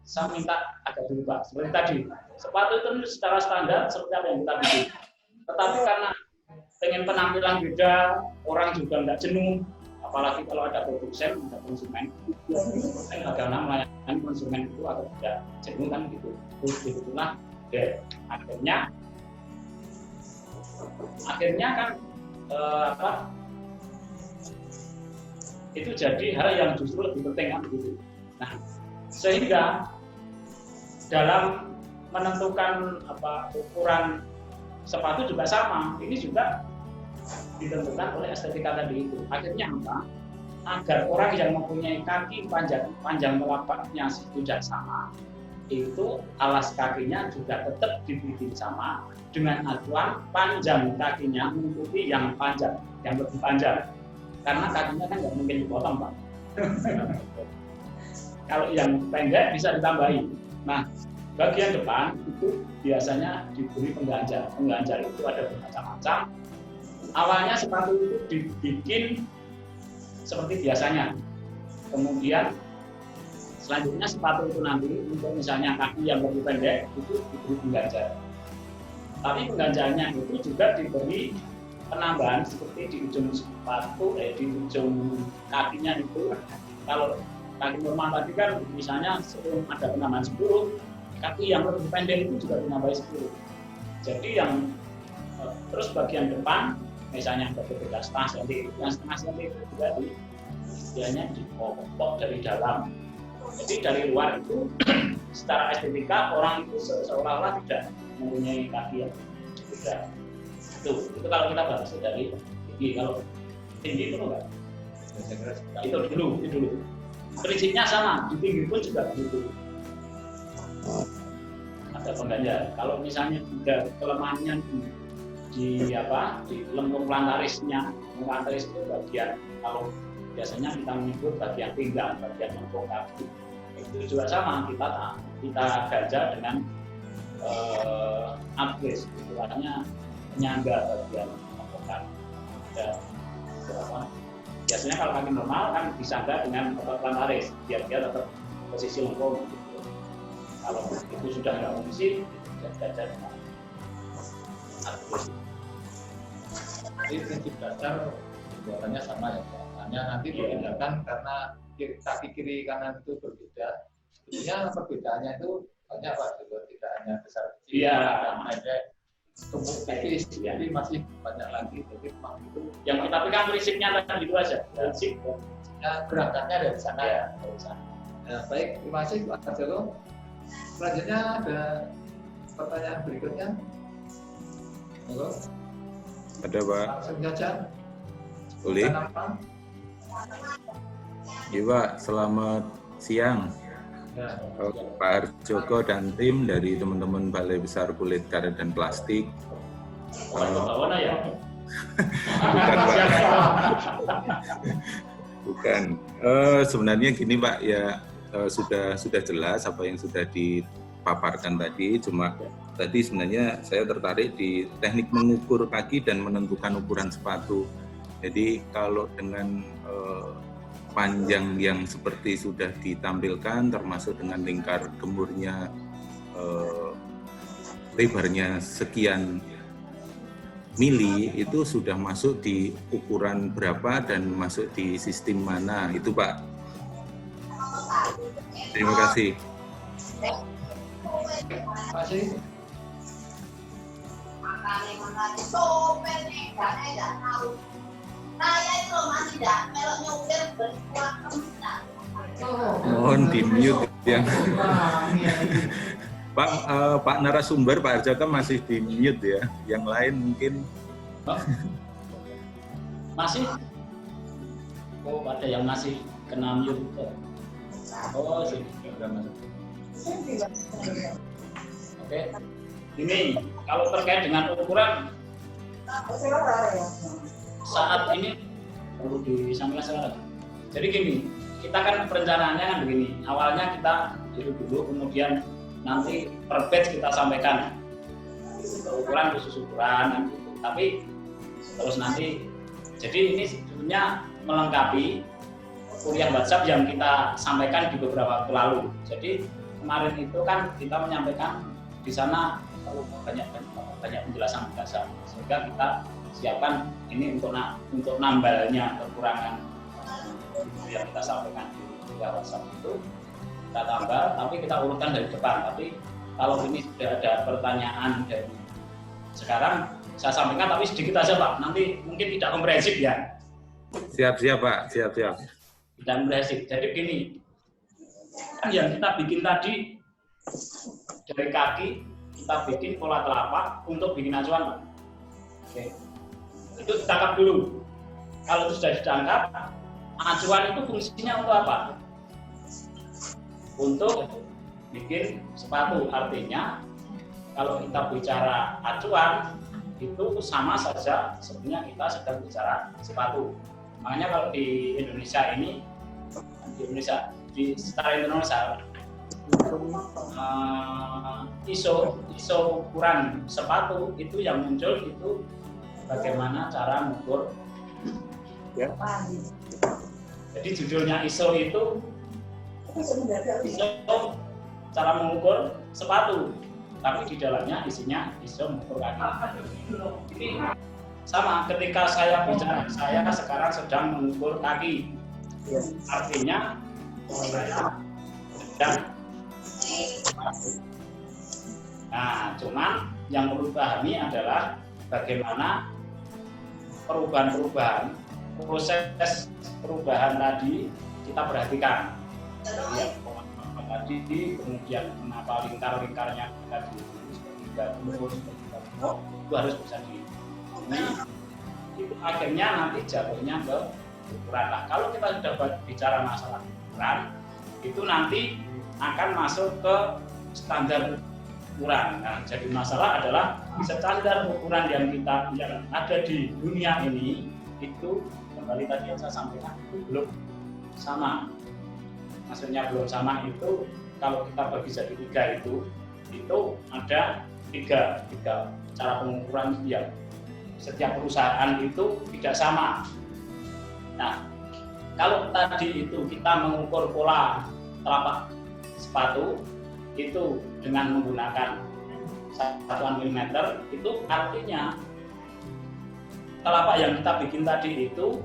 Saya minta agak dirubah seperti tadi. Sepatu itu secara standar seperti apa yang kita bikin. Tetapi karena pengen penampilan beda, orang juga nggak jenuh. Apalagi kalau ada produsen, ada konsumen. Bagaimana melayani konsumen itu atau tidak jenuh kan gitu. Itulah akhirnya kan itu jadi hal yang justru lebih penting kan begitu. Nah, sehingga dalam menentukan ukuran sepatu juga sama. Ini juga ditentukan oleh estetika tadi itu. Akhirnya apa? Agar orang yang mempunyai kaki panjang telapaknya tidak sama, itu alas kakinya juga tetap dibikin sama dengan aturan panjang kakinya mengikuti yang panjang, yang lebih panjang. Karena kakinya kan nggak mungkin dipotong, Pak. Kalau yang pendek bisa ditambahin. Nah, bagian depan itu biasanya diberi pengganjar. Pengganjar itu ada bermacam-macam. Awalnya sepatu itu dibikin seperti biasanya. Kemudian selanjutnya sepatu itu nanti untuk misalnya kaki yang lebih pendek itu diberi pengganjar. Tapi pengganjarnya itu juga diberi penambahan seperti di ujung sepatu, di ujung kakinya itu. Kalau kaki normal tadi kan misalnya sebelum ada penambahan 10, kaki yang lebih pendek itu juga dinambahi 10. Jadi yang terus bagian depan misalnya berbeda setengah senti, yang setengah senti itu juga istilahnya dipopok dari dalam. Jadi dari luar itu secara estetika orang itu seolah-olah tidak mempunyai kaki yang tidak. Itu kalau kita bahas dari tinggi. Kalau tinggi itu enggak. Itu dulu. Prinsipnya sama, di tinggi pun juga begitu. Ada pengganjal. Kalau misalnya juga kelemahannya di lengkung plantarisnya, plantaris itu bagian, kalau biasanya kita menyebut bagian pinggang, bagian lengkung kaki, itu juga sama, kita ganjal dengan abris, itu artinya penyangga bagian lengkung kaki. Biasanya kalau kaki normal kan disangga dengan plantaris, biar dia tetap posisi lengkung. Kalau itu sudah nggak posisi, bisa ganjal dengan abris. Jadi prinsip dasar pembuatannya sama ya Pak. Hanya nanti dibedakan karena kaki kiri kanan itu berbeda. Sebetulnya perbedaannya itu banyak Pak, juga tidak hanya besar kecil, dan pendek, gemuk tipis, jadi masih banyak lagi. Jadi memang itu yang tapi kan prinsipnya tadi itu aja. prinsipnya berangkatnya dari sana ya. Nah, baik, terima kasih Pak Arjalo. Selanjutnya ada pertanyaan berikutnya. Halo. Ada Pak? Langsung saja. Boleh? Iya Pak, selamat siang. Ya. Pak Arjoko dan tim dari teman-teman Balai Besar Kulit Karet dan Plastik. Bukan ya? Bukan Pak. Bukan. Sebenarnya gini Pak, ya sudah jelas apa yang sudah dipaparkan tadi. Cuma tadi sebenarnya saya tertarik di teknik mengukur kaki dan menentukan ukuran sepatu. Jadi kalau dengan panjang yang seperti sudah ditampilkan, termasuk dengan lingkar gemurnya, lebarnya sekian mili, itu sudah masuk di ukuran berapa dan masuk di sistem mana, itu Pak. Terima kasih. Terima kasih. Makanya sopir nih, nggak tahu. Saya itu masih tidak melok nyopir berkuat kementerian. Mohon di mute yang Pak narasumber Pak Arjoko masih di mute ya. Yang lain mungkin Masih? Oh, ada yang masih kena mute. Oh, sini. Oke. Ini kalau terkait dengan ukuran saat ini perlu disampaikan sekarang. Jadi gini, kita kan perencanaannya kan begini. Awalnya kita dulu, kemudian nanti per batch kita sampaikan ukuran khusus ukuran. Tapi terus nanti, jadi ini sebetulnya melengkapi kuliah WhatsApp yang kita sampaikan di beberapa waktu lalu. Jadi kemarin itu kan kita menyampaikan di sana perlu banyak penjelasan dasar, sehingga kita siapkan ini untuk nambalnya kekurangan yang kita sampaikan di kuliah WhatsApp itu kita tambah, tapi kita urutkan dari depan. Tapi kalau ini sudah ada pertanyaan dari sekarang saya sampaikan, tapi sedikit aja Pak, nanti mungkin tidak komprehensif ya. Siap Pak, siap. Tidak komprehensif. Jadi gini, kan yang kita bikin tadi dari kaki kita bikin pola telapak untuk bikin acuan Pak. Oke. Itu ditangkap dulu. Kalau itu sudah ditangkap, acuan itu fungsinya untuk apa? Untuk bikin sepatu. Artinya kalau kita bicara acuan itu sama saja sebenarnya kita sedang bicara sepatu. Makanya kalau di Indonesia ini, secara Indonesia ISO ukuran sepatu itu yang muncul itu bagaimana cara mengukur. Ya. Jadi judulnya ISO itu ISO cara mengukur sepatu, tapi di dalamnya isinya ISO mengukur kaki. Ini sama ketika saya bicara, saya sekarang sedang mengukur kaki. Artinya saya sedang. Nah, cuman yang perlu dipahami adalah bagaimana proses perubahan tadi kita perhatikan. Ya, tadi, kemudian kenapa lingkar-lingkarnya tadi seperti gabung, itu harus bisa dipenuhi. Itu akhirnya nanti jatuhnya ke ukuran. Nah, kalau kita sudah bicara masalah ukuran, itu nanti akan masuk ke standar ukuran. Nah, jadi masalah adalah standar ukuran yang ada di dunia ini itu kembali tadi yang saya sampaikan itu belum sama. Maksudnya belum sama itu kalau kita bagi jadi 3 itu ada tiga cara pengukuran yang setiap perusahaan itu tidak sama. Nah, kalau tadi itu kita mengukur pola telapak sepatu itu dengan menggunakan satuan milimeter, itu artinya telapak yang kita bikin tadi itu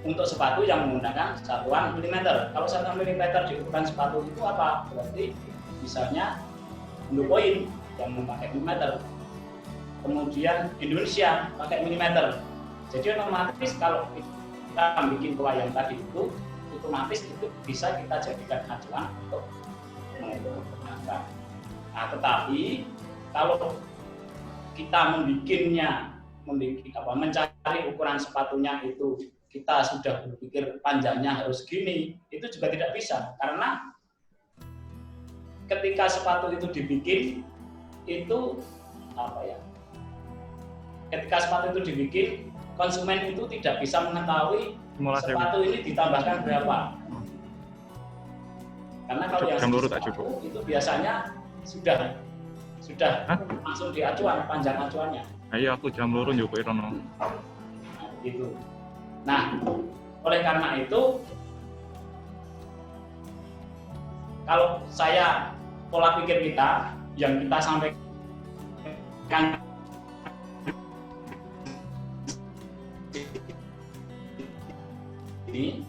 untuk sepatu yang menggunakan satuan milimeter. Kalau satuan milimeter di ukuran sepatu itu apa? Berarti misalnya blue point yang memakai milimeter, kemudian Indonesia pakai milimeter. Jadi otomatis kalau kita bikin pola yang tadi itu otomatis itu bisa kita jadikan acuan untuk mengukur tenaga. Nah, tetapi kalau kita mencari ukuran sepatunya itu kita sudah berpikir panjangnya harus gini, itu juga tidak bisa, karena ketika sepatu itu dibikin itu ketika sepatu itu dibikin, konsumen itu tidak bisa mengetahui sepatu ini ditambahkan berapa. Karena kalau yang sepatu itu biasanya sudah langsung di acuan, panjang acuannya. Iya, aku jam loro nyoba Rono. Nah, gitu. Nah, oleh karena itu kalau saya pola pikir kita yang kita sampaikan ini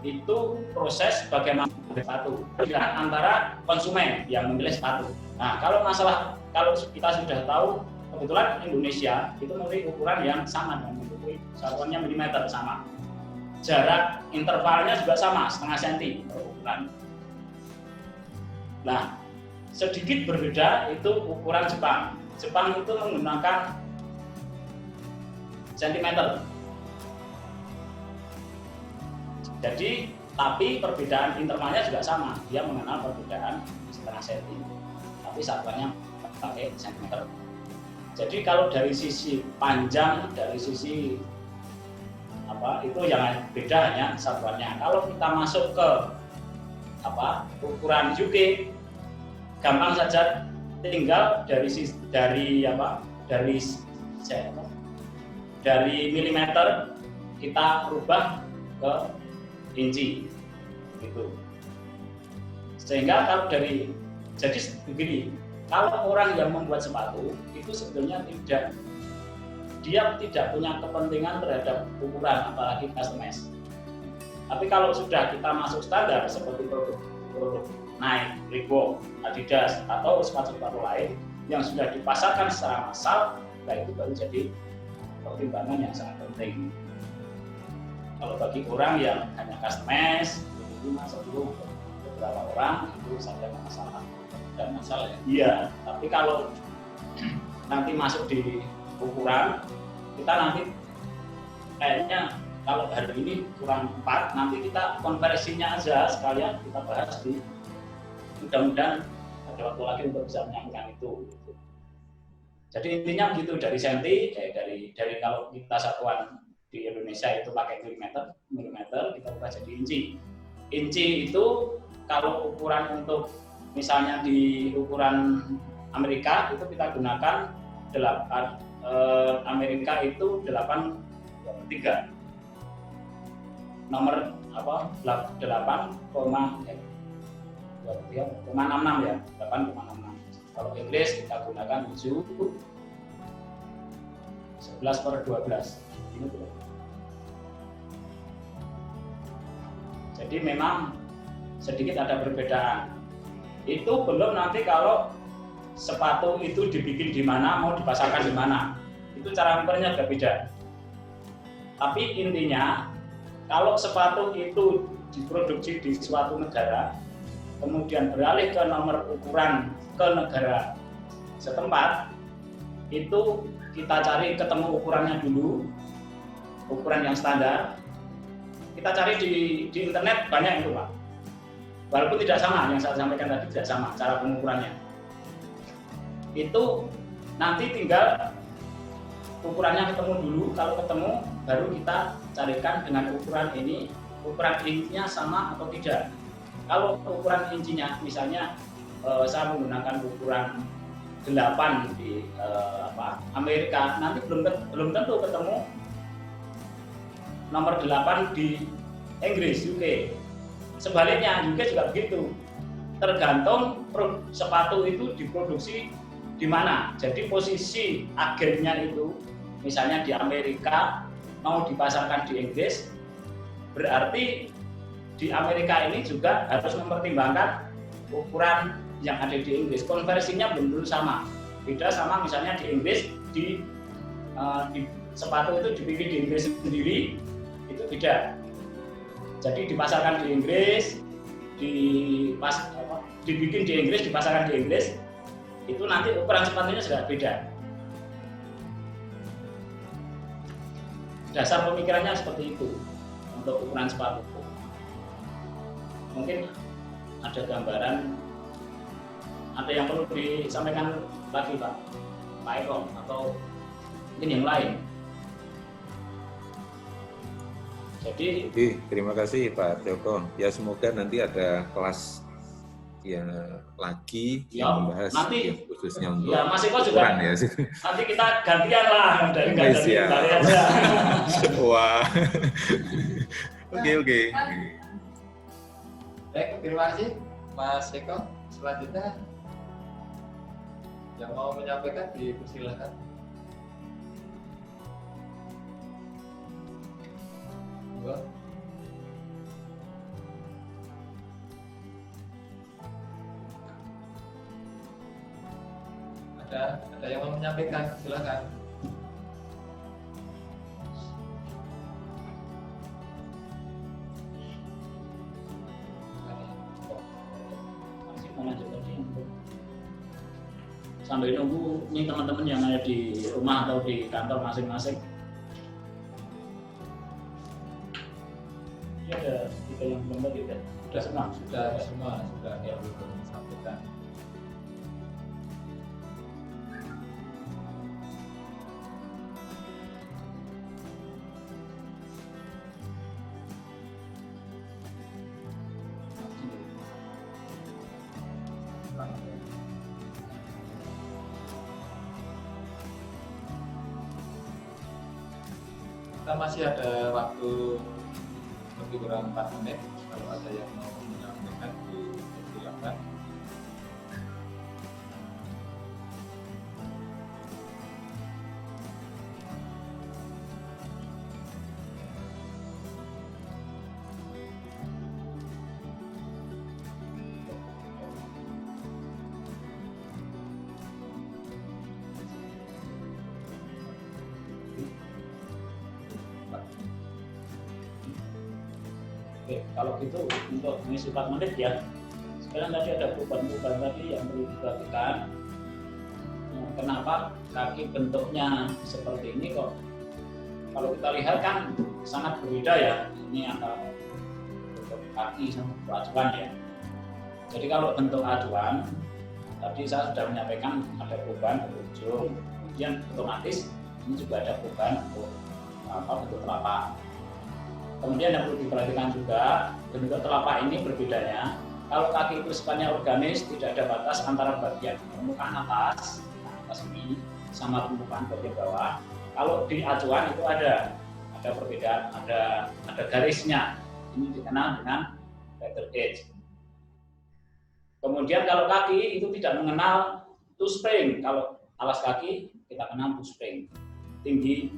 itu proses bagaimana sepatu antara konsumen yang memilih sepatu. Nah, kalau kita sudah tahu kebetulan Indonesia itu memiliki ukuran yang sama dengan satuannya milimeter sama, jarak intervalnya juga sama, setengah senti ukuran. Nah, sedikit berbeda itu ukuran Jepang. Jepang itu menggunakan sentimeter. Jadi, tapi perbedaan intervalnya juga sama. Dia mengenal perbedaan setengah senti, tapi satuannya pakai sentimeter. Jadi kalau dari sisi panjang, dari sisi itu yang beda hanya satuannya. Kalau kita masuk ke ukuran UK, gampang saja, tinggal dari milimeter kita rubah ke inci, gitu. Sehingga kalau jadi begini. Kalau orang yang membuat sepatu itu sebetulnya dia tidak punya kepentingan terhadap ukuran, apalagi customize. Tapi kalau sudah kita masuk standar seperti produk Nike, Reebok, Adidas atau sepatu-sepatu lain yang sudah dipasarkan secara massal, itu baru jadi pertimbangan yang sangat penting. Kalau bagi orang yang hanya customize, itu masuk dulu beberapa orang itu saja masalah. Masalah ya? Iya, tapi kalau nanti masuk di ukuran, kita nanti kayaknya kalau hari ini kurang 4, nanti kita konversinya aja sekalian kita bahas di mudah-mudahan ada waktu lagi untuk bisa menyampaikan itu. Jadi intinya begitu, dari senti, dari kalau kita satuan di Indonesia itu pakai milimeter kita ubah jadi inci. Inci itu kalau ukuran untuk misalnya di ukuran Amerika itu kita gunakan Amerika itu 8,3 nomor 8,66 ya, 8,66. Kalau Inggris kita gunakan 11/12 ini tuh. Jadi memang sedikit ada perbedaan. Itu belum nanti kalau sepatu itu dibikin di mana, mau dipasarkan di mana. Itu cara mengukurnya juga beda. Tapi intinya kalau sepatu itu diproduksi di suatu negara, kemudian beralih ke nomor ukuran ke negara setempat, itu kita cari ketemu ukurannya dulu, ukuran yang standar. Kita cari di internet banyak itu Pak. Walaupun tidak sama, yang saya sampaikan tadi tidak sama cara pengukurannya. Itu nanti tinggal ukurannya ketemu dulu, kalau ketemu baru kita carikan dengan ukuran ini, ukuran inchinya sama atau tidak. Kalau ukuran inchinya misalnya saya menggunakan ukuran 8 di Amerika, nanti belum tentu ketemu nomor 8 di Inggris, UK. Sebaliknya UK juga begitu. Tergantung sepatu itu diproduksi di mana. Jadi posisi agennya itu misalnya di Amerika mau dipasarkan di Inggris, berarti di Amerika ini juga harus mempertimbangkan ukuran yang ada di Inggris. Konversinya belum tentu sama. Beda sama misalnya di Inggris di sepatu itu dibikin di Inggris sendiri, itu beda. Jadi dipasarkan di Inggris, dibikin di Inggris, dipasarkan di Inggris, itu nanti ukuran sepatunya sudah beda. Dasar pemikirannya seperti itu untuk ukuran sepatu. Mungkin ada gambaran, ada yang perlu disampaikan lagi Pak Eko atau mungkin yang lain. Jadi, oke, terima kasih Pak Joko. Ya semoga nanti ada kelas ya lagi yang membahas nanti, ya, khususnya untuk ya Mas Eko juga ukuran ya. nanti kita gantian lah dari aja. Wah. Oke. Baik, terima kasih Mas Eko. Selanjutnya yang mau menyampaikan dipersilakan. Ada yang mau menyampaikan, silakan. Sambil nunggu nih teman-teman yang ada di rumah atau di kantor masing-masing. Ini ada tiga yang belum tadi kan? Sudah semua sudah yang belum disampaikan. Kita masih ada waktu lebih kurang 4 menit. Kalau ada yang mau menyampaikan silakan. Oke, kalau gitu untuk mengisi 4 menit ya. Sekarang tadi ada beban-beban tadi yang perlu diperhatikan. Kenapa kaki bentuknya seperti ini kok? Kalau kita lihat kan sangat berbeda ya. Ini antara bentuk kaki sama bentuk acuan ya. Jadi kalau bentuk acuan, tadi saya sudah menyampaikan ada beban berujung, kemudian otomatis ini juga ada beban untuk bentuk telapak. Kemudian yang perlu diperhatikan juga, bentuk telapak ini berbedanya. Kalau kaki itu sifatnya organis, tidak ada batas antara bagian permukaan atas ini sama permukaan bagian bawah. Kalau di acuan itu ada perbedaan, ada garisnya. Ini dikenal dengan letter edge. Kemudian kalau kaki itu tidak mengenal toe spring. Kalau alas kaki kita kenal toe spring. Tinggi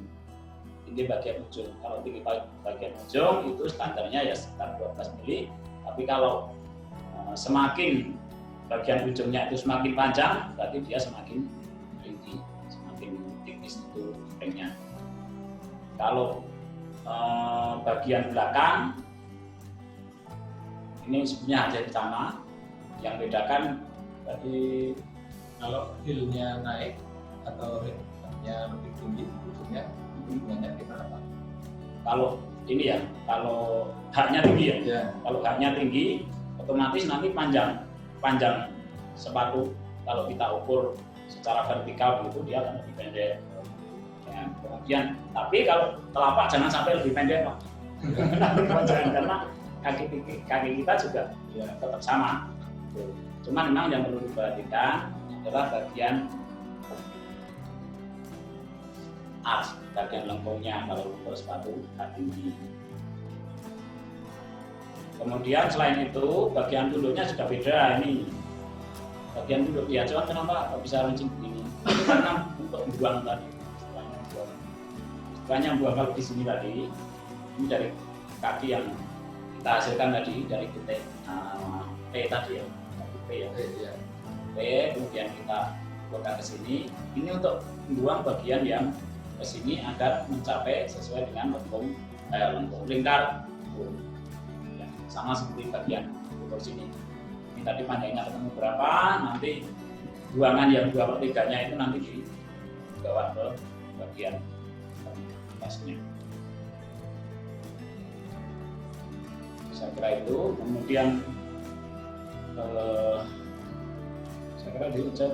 bagian ujung. Kalau tinggi bagian ujung itu standarnya ya sekitar 12 mili. Tapi kalau semakin bagian ujungnya itu semakin panjang, berarti dia semakin tinggi, semakin tipis itu springnya. Kalau bagian belakang Ini sebenarnya hasil sama. Yang bedakan tadi Kalau heel-nya naik atau nya lebih tinggi, ujungnya hubungannya gimana Pak? kalau ini ya, kalau haknya tinggi ya. Ya, Kalau haknya tinggi, otomatis nanti panjang sepatu kalau kita ukur secara vertikal begitu dia akan lebih pendek. Ya, kemudian, tapi kalau telapak jangan sampai lebih pendek Pak. Jangan, karena kaki kita juga ya, tetap sama. Cuma memang yang perlu diperhatikan adalah bagian arch, bagian lengkungnya kalau ukur sepatu hak tinggi. Kemudian selain itu bagian tunduknya juga beda ini. Bagian tunduk ya, cuman kenapa kok bisa runcing begini? Itu karena untuk membuang tadi. Istilahnya membuang kalau di sini tadi, ini dari kaki yang kita hasilkan tadi dari titik P tadi ya, P ya. P, kemudian kita buatkan ke sini. Ini untuk membuang bagian yang ke sini agar mencapai sesuai dengan lengkung lingkar. Ya, sama seperti bagian ukur sini. Ini tadi panjangnya ketemu berapa, nanti buangan yang 2/3-nya itu nanti dibawa ke bagian atasnya. Saya kira itu. Kemudian saya kira diucap.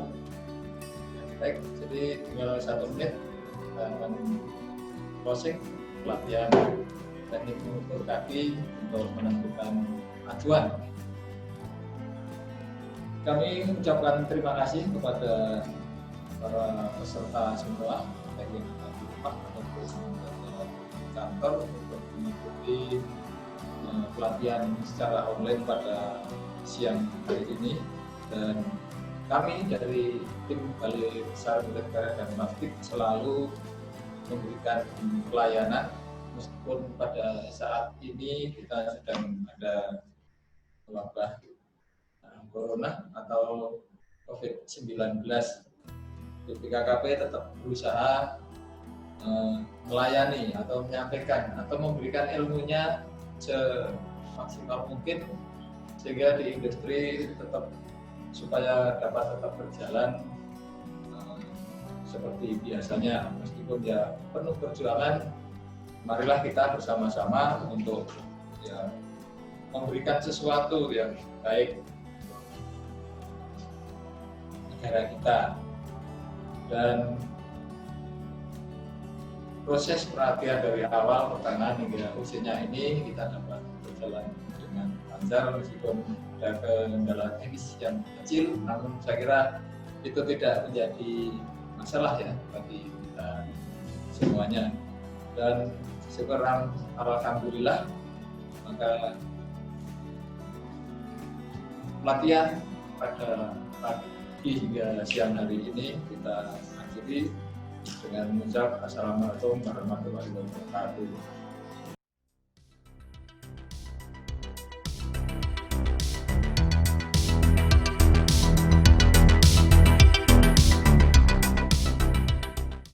baik. Jadi tinggal 1 menit dan closing pelatihan teknik mengukur kaki untuk menentukan acuan. Kami mengucapkan terima kasih kepada para peserta semua, baik yang ada di rumah ataupun di kantor untuk mengikuti pelatihan secara online pada siang hari ini. Dan kami dari tim Balai Besar Milik Negara dan Maftik selalu memberikan pelayanan meskipun pada saat ini kita sedang ada wabah corona atau COVID-19. BPKKP tetap berusaha melayani atau menyampaikan atau memberikan ilmunya semaksimal mungkin sehingga di industri tetap supaya dapat tetap berjalan seperti biasanya. Meskipun ya penuh perjuangan, marilah kita bersama-sama untuk ya memberikan sesuatu yang baik negara kita. Dan proses pelatihan dari awal pertengahan hingga usianya ini kita dapat berjalan dengan lancar meskipun ada kendala teknis yang kecil, namun saya kira itu tidak menjadi masalah ya bagi kita semuanya. Dan syukur alhamdulillah, maka pelatihan pada pagi hingga siang hari ini kita akhiri dengan mengucap Assalamualaikum warahmatullahi wabarakatuh.